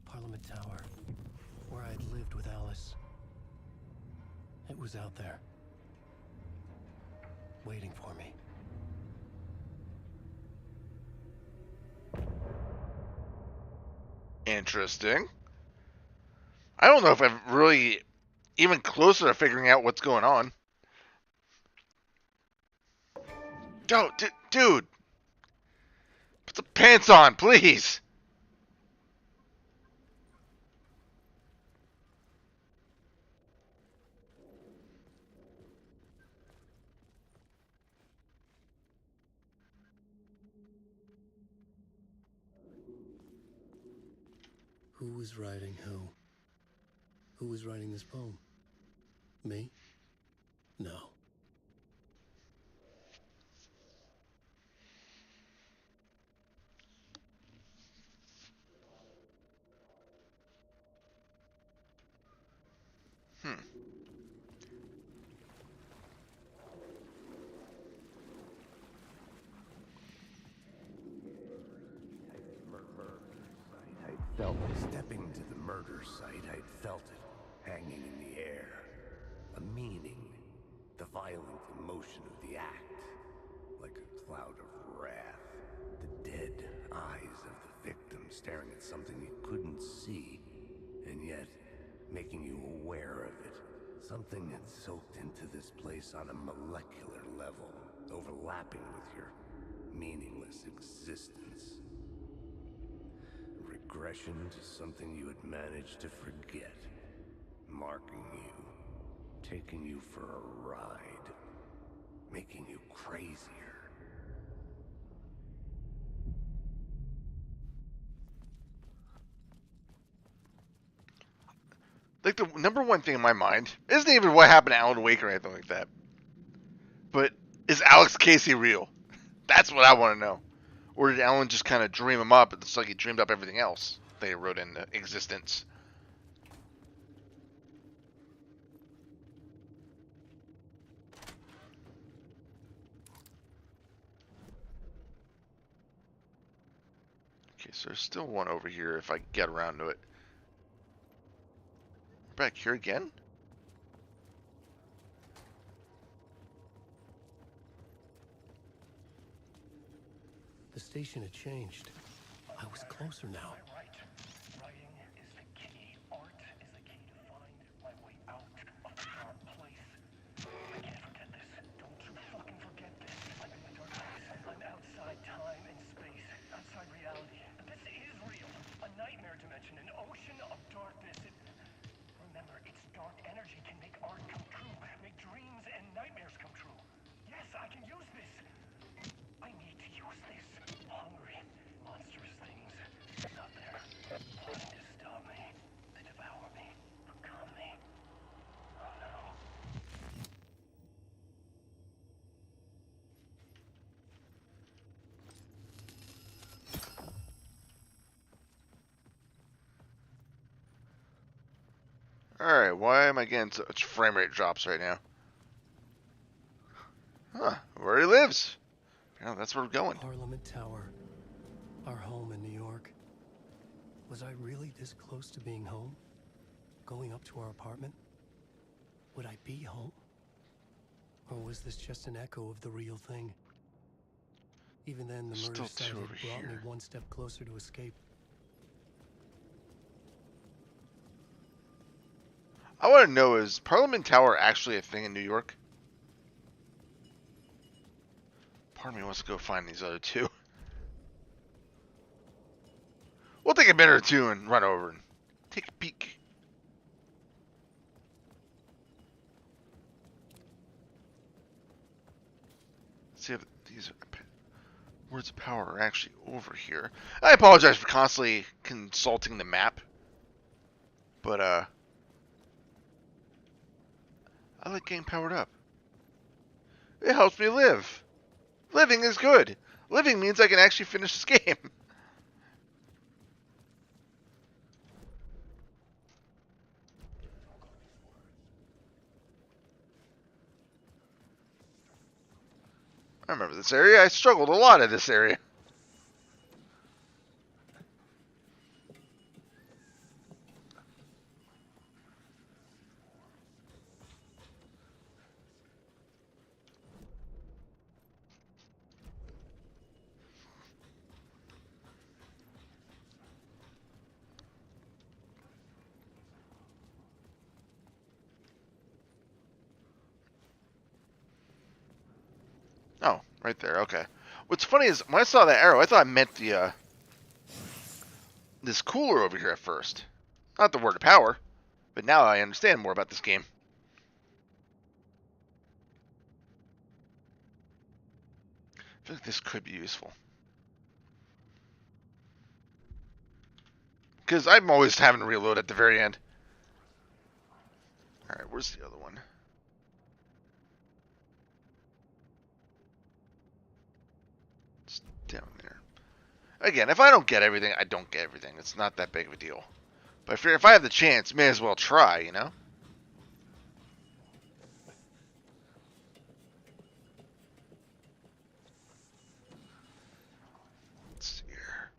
Parliament Tower. Where I had lived with Alice. It was out there. waiting for me. Interesting. I don't know if I'm really even closer to figuring out what's going on. Dude, put the pants on, please. Who was writing who? Who was writing this poem? Me? No. Hmm. I felt it. Stepping to the murder site, I'd felt it, hanging in the air. A meaning, the violent emotion of the act, like a cloud of wrath. The dead eyes of the victim staring at something you couldn't see, and yet making you aware of it. Something had soaked into this place on a molecular level, overlapping with your meaningless existence. Regression to something you had managed to forget. Marking you. Taking you for a ride. Making you crazier. Like, the number one thing in my mind isn't even what happened to Alan Wake or anything like that. But is Alex Casey real? That's what I want to know. Or did Alan just kind of dream him up? It's like he dreamed up everything else they wrote into existence. Okay, so there's still one over here if I get around to it. We're back here again? The station had changed. I was closer now. Right. Writing is the key. Art is the key to find my way out of the dark place. I can't forget this. Don't you fucking forget this. I'm in the dark place. I'm outside time and space. Outside reality. But this is real. A nightmare dimension. An ocean of darkness. Remember, its dark energy can make art come true. Make dreams and nightmares come true. Yes, I can use this. I need to use this. Hungry, monstrous things. Out there. Plotting to stop me. To devour me. Become me. Oh no. Alright, why am I getting such frame rate drops right now? Huh, where he lives. Yeah, that's where we're going. Parliament Tower. Our home in New York. Was I really this close to being home? Going up to our apartment? Would I be home? Or was this just an echo of the real thing? Even then, the Still murder site two had over brought me here. one step closer to escape. I want to know, is Parliament Tower actually a thing in New York? Part of me wants to go find these other two. We'll take a minute or two and run over and take a peek. See if these words of power are actually over here. I apologize for constantly consulting the map. But, I like getting powered up. It helps me live. Living is good. Living means I can actually finish this game. I remember this area. I struggled a lot in this area. Right there, okay. What's funny is, when I saw that arrow, I thought it meant the, this cooler over here at first. Not the word of power, but now I understand more about this game. I feel like this could be useful. Because I'm always having to reload at the very end. Alright, where's the other one? It's down there. Again, if I don't get everything, I don't get everything. It's not that big of a deal. But I figure if I have the chance, may as well try, you know? Let's see here.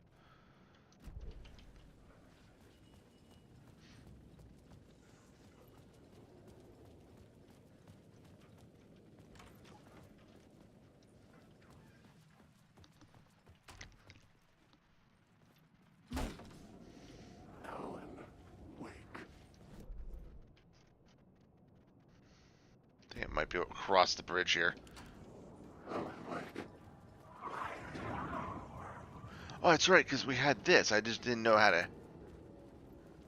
Alan Wake. I think it might be able to cross the bridge here. Alan Wake. Oh, that's right, because we had this. I just didn't know how to...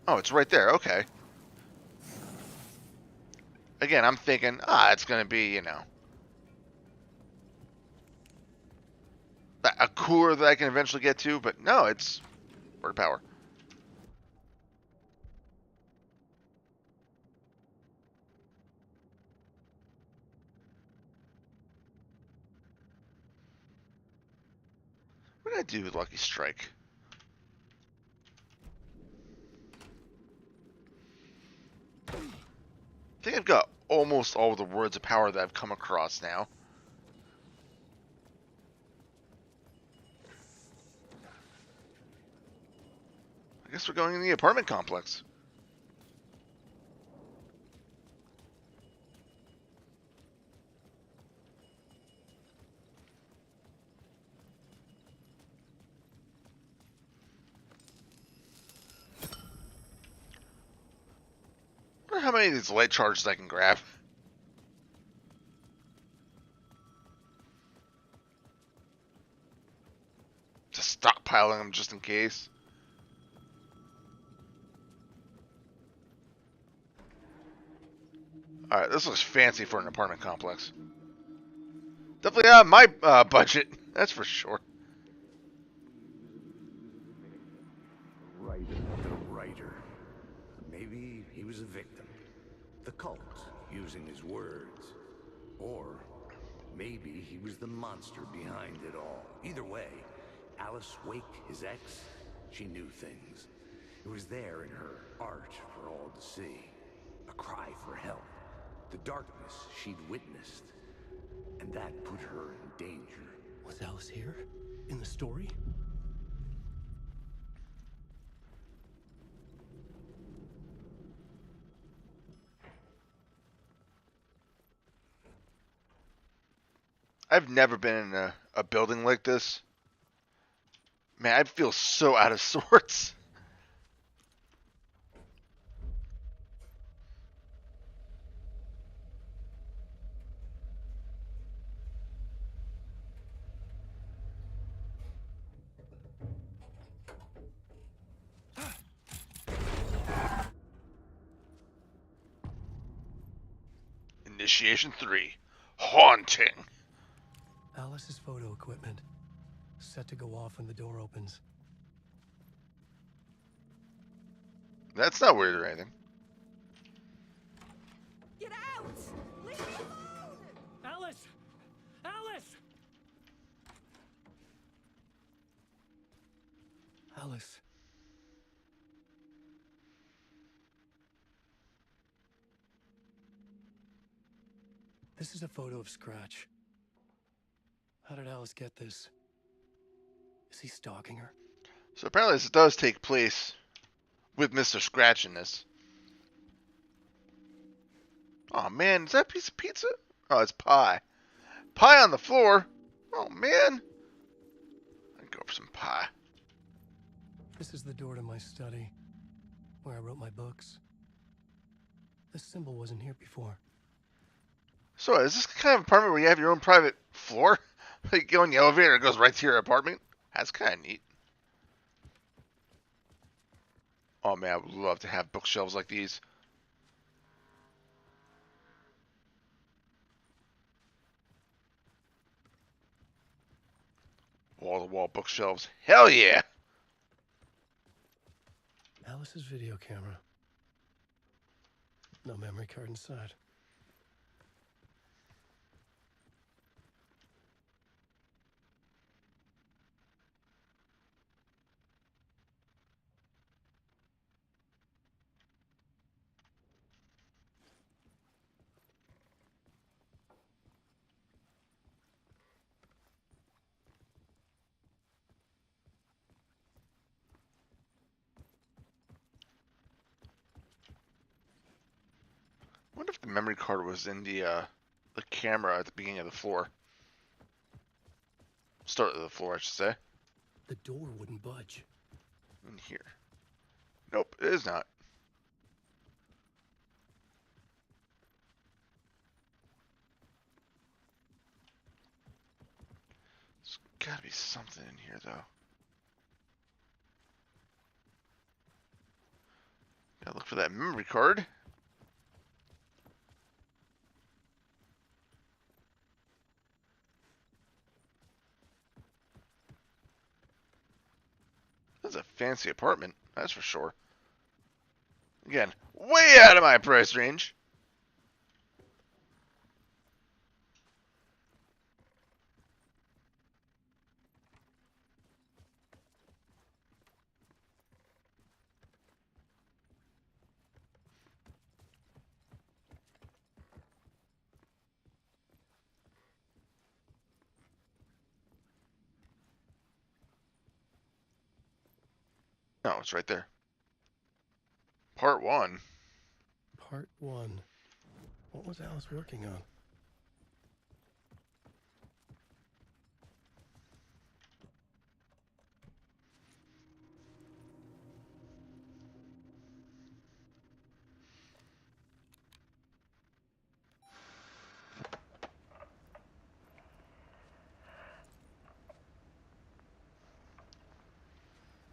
Oh, it's right there. Okay. Again, I'm thinking, it's going to be, you know, a cooler that I can eventually get to, but no, it's word of power. What did I do with Lucky Strike? I think I've got almost all of the words of power that I've come across now. I guess we're going in the apartment complex. I wonder how many of these light charges I can grab. Just stockpiling them just in case. Alright, this looks fancy for an apartment complex. Definitely out of my budget, that's for sure. The writer. Maybe he was a victim. The cult, using his words. Or maybe he was the monster behind it all. Either way, Alice Wake, his ex, she knew things. It was there in her art for all to see. A cry for help. The darkness she'd witnessed. And that put her in danger. Was Alice here? In the story? I've never been in a building like this. Man, I feel so out of sorts. Initiation 3. Haunting. Alice's photo equipment. Set to go off when the door opens. That's not weird or anything. Get out! Leave me alone! Alice! Alice! Alice. This is a photo of Scratch. How did Alice get this? Is he stalking her? So apparently this does take place with Mr. Scratch in this. Oh man, is that a piece of pizza? Oh, it's pie. Pie on the floor? Oh man. I'd go for some pie. This is the door to my study, where I wrote my books. This symbol wasn't here before. So is this the kind of apartment where you have your own private floor? Like, go in the elevator, it goes right to your apartment. That's kind of neat. Oh man, I would love to have bookshelves like these. Wall-to-wall bookshelves. Hell yeah! Alice's video camera. No memory card inside. I wonder if the memory card was in the camera at the beginning of the floor. Start of the floor, I should say. The door wouldn't budge. In here. Nope, it is not. There's gotta be something in here, though. Gotta look for that memory card. That's a fancy apartment, that's for sure. Again, way out of my price range. No, it's right there. Part 1. Part 1. What was Alice working on?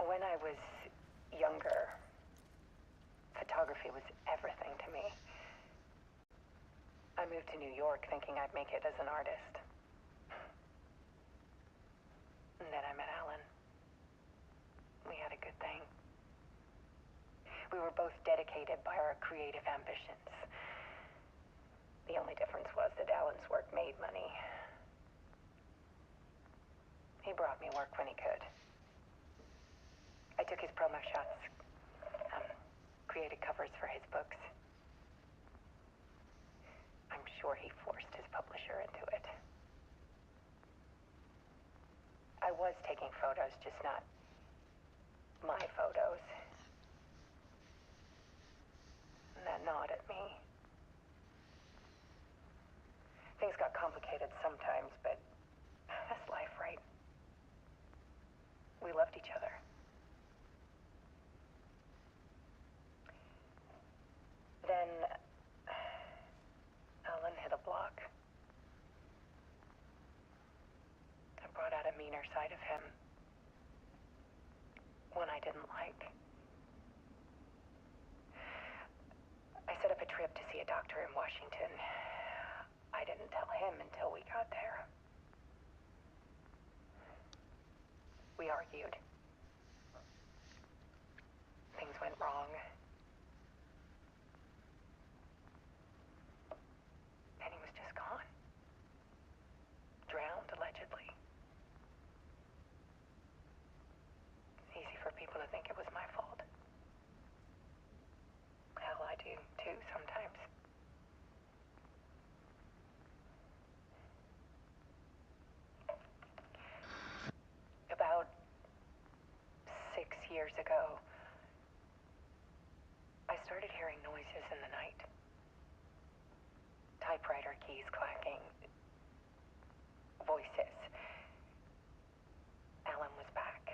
When I was younger, photography was everything to me. I moved to New York thinking I'd make it as an artist. And then I met Alan. We had a good thing. We were both dedicated by our creative ambitions. The only difference was that Alan's work made money. He brought me work when he could. I took his promo shots, created covers for his books. I'm sure he forced his publisher into it. I was taking photos, just not my photos. And that gnawed at me. Things got complicated sometimes, but that's life, right? We loved each other. Then Alan hit a block. I brought out a meaner side of him. One I didn't like. I set up a trip to see a doctor in Washington. I didn't tell him until we got there. We argued. Things went wrong. And he was just gone. Drowned, allegedly. It's easy for people to think it was my fault. Hell, I do, too, sometimes. About 6 years ago, I started hearing noises in the night. Typewriter keys clacking. Voices. Alan was back.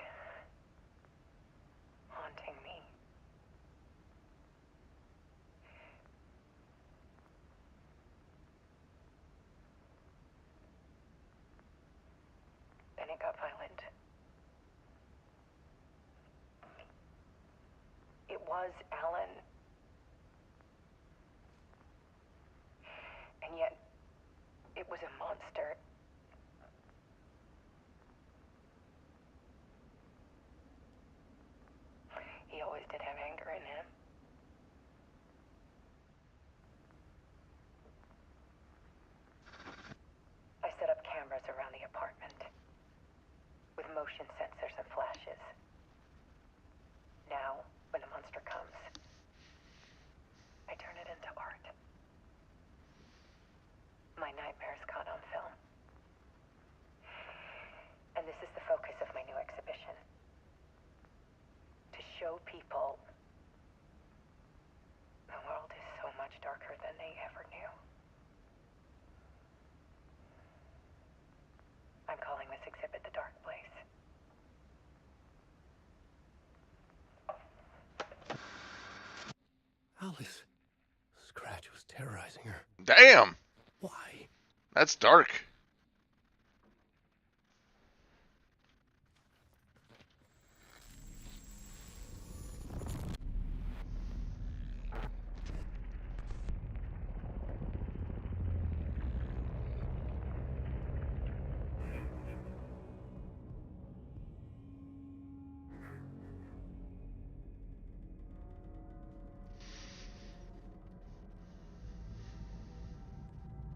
Haunting me. was Alan. And yet, it was a monster. He always did have anger in him. I set up cameras around the apartment with motion sensors and flashes. Now, when a monster comes, I turn it into art. My nightmares caught on film. And this is the focus of my new exhibition. To show people the world is so much darker than they ever knew. I'm calling this exhibit The Dark Place. Alice. Scratch was terrorizing her. Damn! Why? That's dark.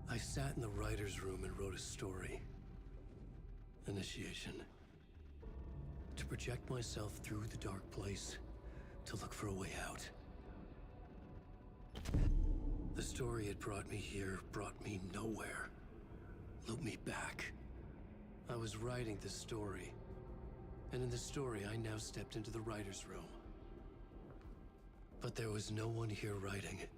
I sat in the writer's room and wrote a story. Initiation. To project myself through the dark place, to look for a way out. The story had brought me here, brought me nowhere. Looped me back. I was writing the story. And in the story, I now stepped into the writer's room. But there was no one here writing it.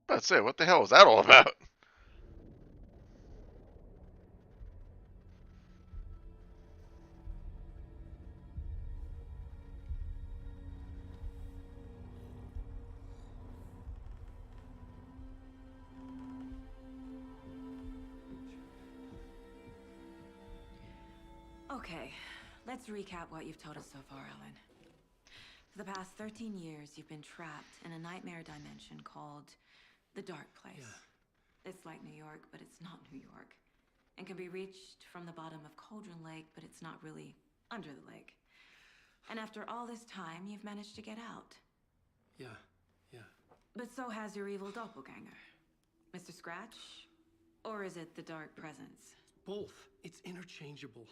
Let's say, what the hell was that all about? Okay, let's recap what you've told us so far, Ellen. For the past 13 years, you've been trapped in a nightmare dimension called the Dark Place. Yeah. It's like New York, but it's not New York. And can be reached from the bottom of Cauldron Lake, but it's not really under the lake. And after all this time, you've managed to get out. Yeah. But so has your evil doppelganger. Mr. Scratch? Or is it the Dark Presence? Both. It's interchangeable.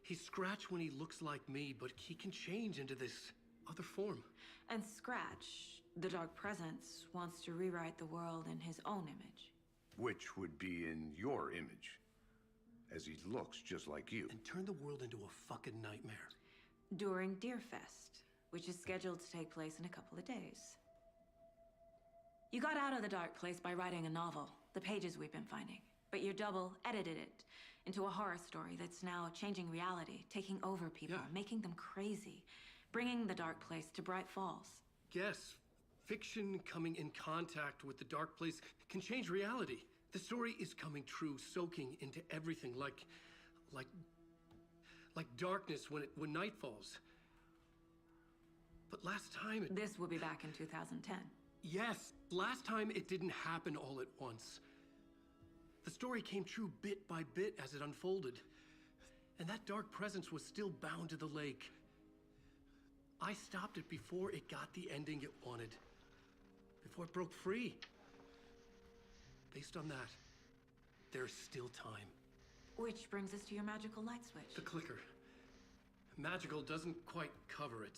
He's Scratch when he looks like me, but he can change into this other form. And Scratch, the Dark Presence, wants to rewrite the world in his own image. Which would be in your image, as he looks just like you. And turn the world into a fucking nightmare. During Deerfest, which is scheduled to take place in a couple of days. You got out of the Dark Place by writing a novel, the pages we've been finding. But your double edited it into a horror story that's now changing reality, taking over people, making them crazy, bringing the Dark Place to Bright Falls. Guess Fiction coming in contact with the dark place can change reality. The story is coming true, soaking into everything like darkness when night falls. But last time This will be back in 2010. Yes, last time it didn't happen all at once. The story came true bit by bit as it unfolded. And that dark presence was still bound to the lake. I stopped it before it got the ending it wanted. Before it broke free. Based on that, there's still time. Which brings us to your magical light switch. The clicker. Magical doesn't quite cover it.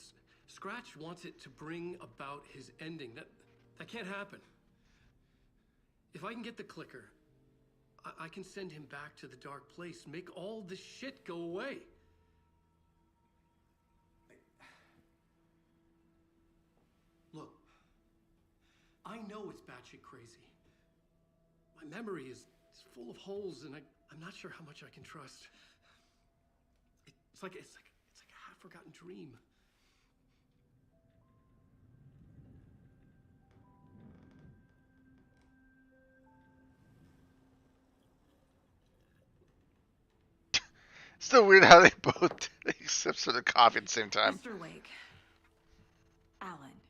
Scratch wants it to bring about his ending. That can't happen. If I can get the clicker, I can send him back to the dark place, make all this shit go away. Look, I know it's batshit crazy. My memory is full of holes, and I'm not sure how much I can trust. It's like a half-forgotten dream. Still weird how they both take sips of the coffee at the same time. Mr. Wake. Alan.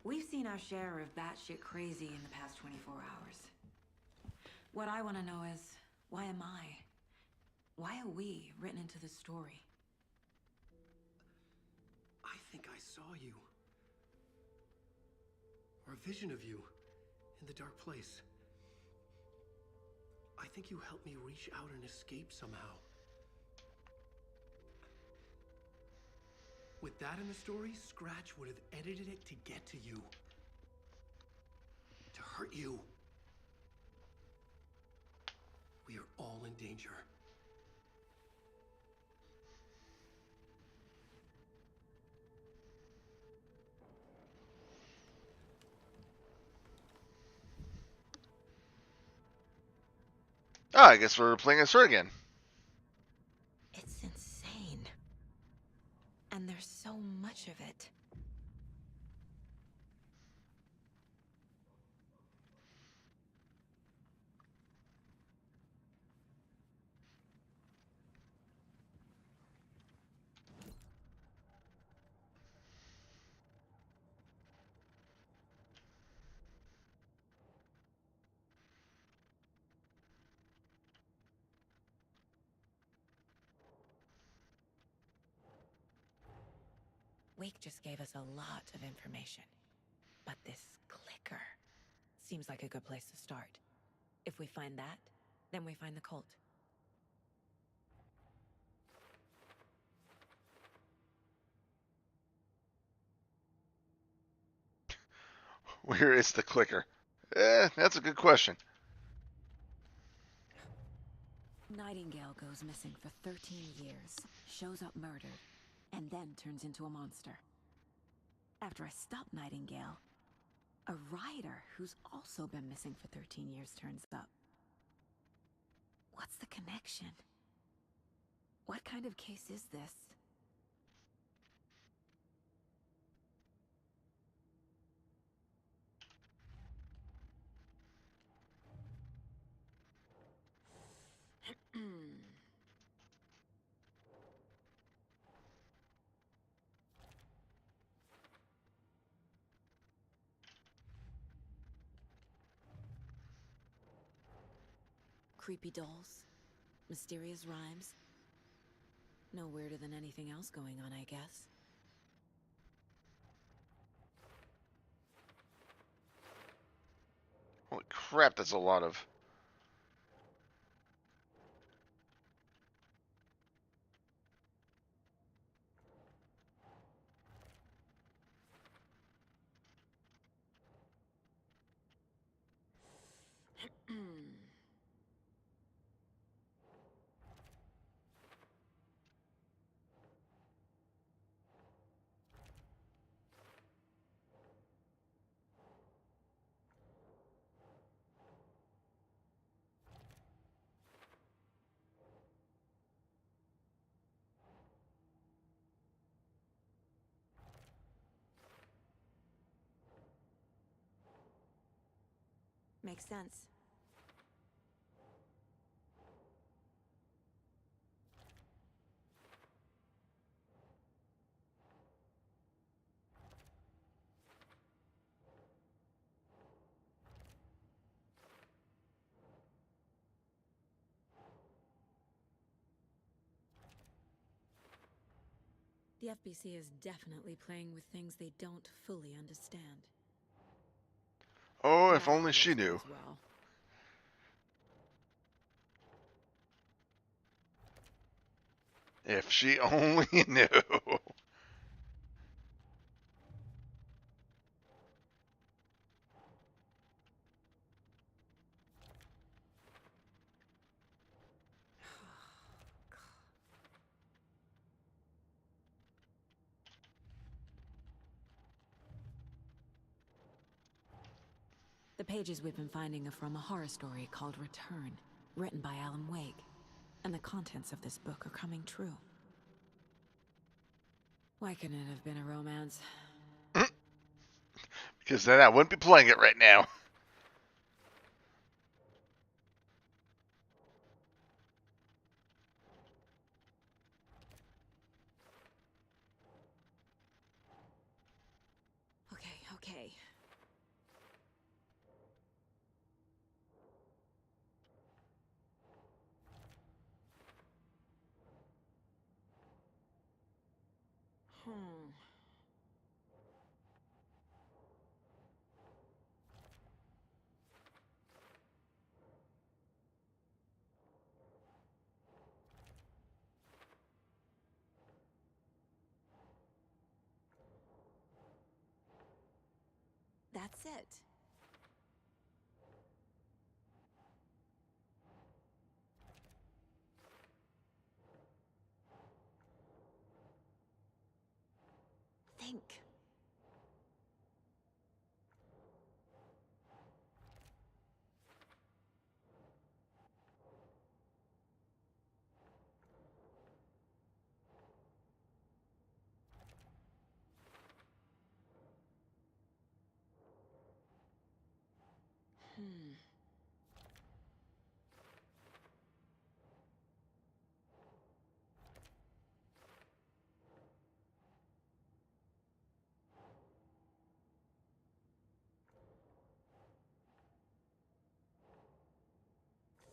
We've seen our share of batshit crazy in the past 24 hours. What I want to know is, why am I? Why are we written into this story? I think I saw you. Or a vision of you in the dark place. I think you helped me reach out and escape somehow. With that in the story, Scratch would have edited it to get to you. To hurt you. We are all in danger. Oh, I guess we're playing as her again. It's insane. And there's so much of it. Wake just gave us a lot of information. But this clicker seems like a good place to start. If we find that, then we find the cult. Where is the clicker? That's a good question. Nightingale goes missing for 13 years, shows up murdered, and then turns into a monster. After I stop Nightingale, a rider who's also been missing for 13 years turns up. What's the connection? What kind of case is this? Creepy dolls, mysterious rhymes. No weirder than anything else going on, I guess. Holy crap, that's a lot of... Makes sense. The FBC is definitely playing with things they don't fully understand. Oh, And if I only hope she this knew. goes well. If she only knew. The pages we've been finding are from a horror story called Return, written by Alan Wake. And the contents of this book are coming true. Why couldn't it have been a romance? Because then I wouldn't be playing it right now. Okay. That's it. Think.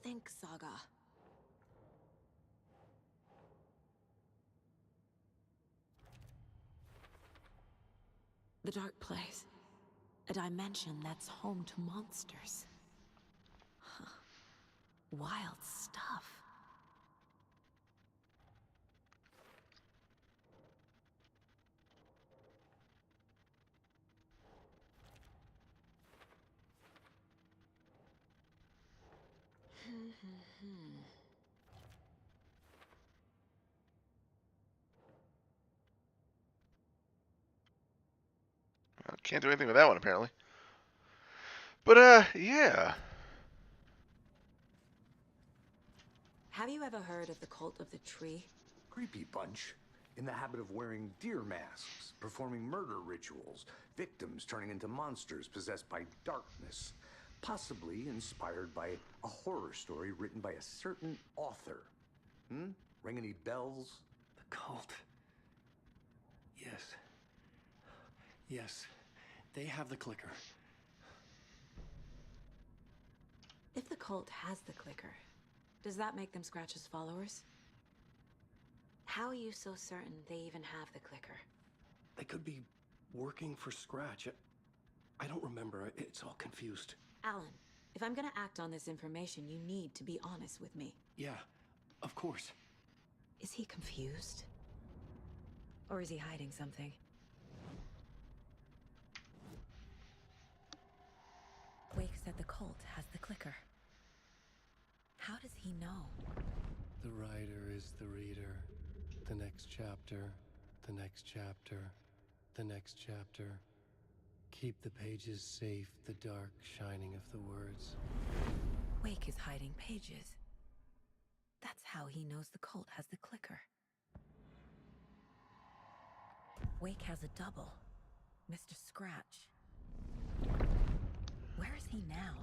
Think, Saga. The dark place. A dimension that's home to monsters. Huh. Wild stuff. Can't do anything with that one, apparently. But, yeah. Have you ever heard of the Cult of the Tree? Creepy bunch. In the habit of wearing deer masks, performing murder rituals, victims turning into monsters possessed by darkness. Possibly inspired by a horror story written by a certain author. Ring any bells? The cult. Yes. Yes. They have the clicker. If the cult has the clicker, does that make them Scratch's followers? How are you so certain they even have the clicker? They could be working for Scratch. I don't remember. It's all confused. Alan, if I'm gonna act on this information, you need to be honest with me. Yeah, of course. Is he confused? Or is he hiding something? Wake said the cult has the clicker. How does he know? The writer is the reader. The next chapter, the next chapter, the next chapter. Keep the pages safe, the dark shining of the words. Wake is hiding pages. That's how he knows the cult has the clicker. Wake has a double. Mr. Scratch. Where is he now?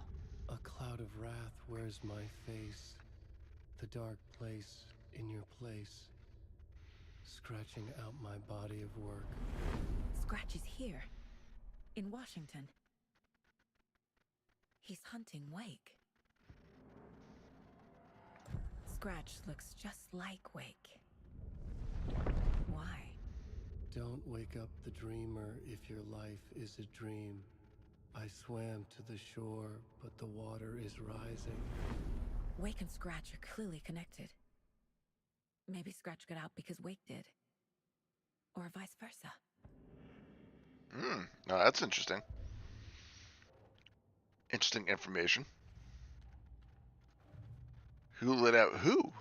cloud of wrath wears my face, the dark place in your place, scratching out my body of work. Scratch is here, in Washington. He's hunting Wake. Scratch looks just like Wake. Why? Don't wake up the dreamer if your life is a dream. I swam to the shore, but the water is rising. Wake and Scratch are clearly connected. Maybe Scratch got out because Wake did. Or vice versa. No, that's interesting. Interesting information. Who let out who?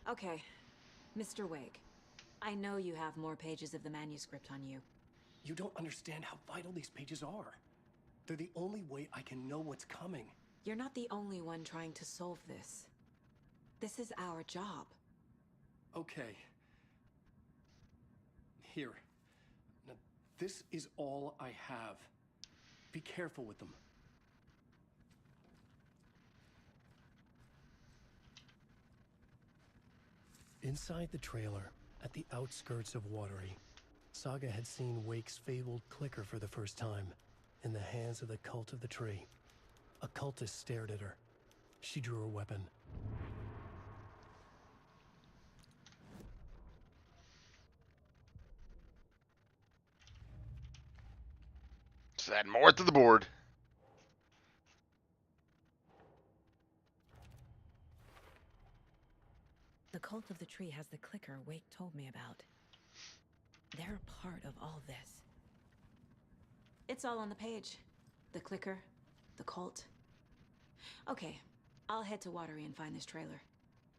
Okay, Mr. Wake. I know you have more pages of the manuscript on you. You don't understand how vital these pages are. They're the only way I can know what's coming. You're not the only one trying to solve this. This is our job. Okay. Here. Now, this is all I have. Be careful with them. Inside the trailer, at the outskirts of Watery, Saga had seen Wake's fabled clicker for the first time, in the hands of the Cult of the Tree. A cultist stared at her. She drew her weapon. Just add more to the board. The Cult of the Tree has the clicker Wake told me about. They're a part of all this. It's all on the page. The clicker, the cult. Okay, I'll head to Watery and find this trailer.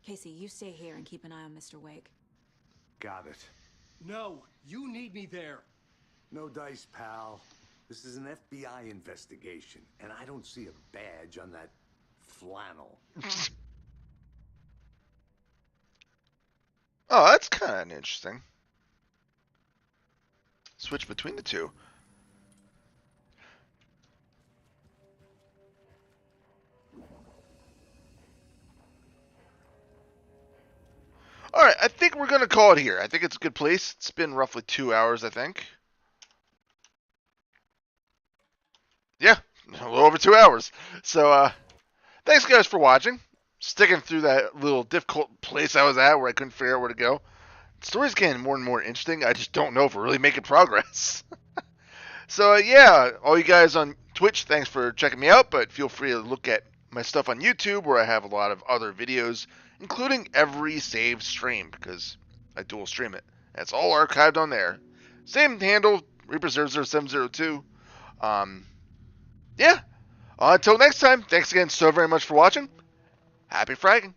Casey, you stay here and keep an eye on Mr. Wake. Got it. No, you need me there. No dice, pal. This is an FBI investigation, and I don't see a badge on that flannel. Oh, that's kind of interesting. Switch between the two. Alright, I think we're going to call it here. I think it's a good place. It's been roughly 2 hours, I think. Yeah, a little over 2 hours. So, thanks guys for watching. Sticking through that little difficult place I was at where I couldn't figure out where to go. The story's getting more and more interesting. I just don't know if we're really making progress. So, yeah, all you guys on Twitch, thanks for checking me out, but feel free to look at my stuff on YouTube where I have a lot of other videos, including every saved stream, because I dual stream it. That's all archived on there. Same handle, Reaper00702. Yeah, until next time, thanks again so very much for watching. Happy fragging.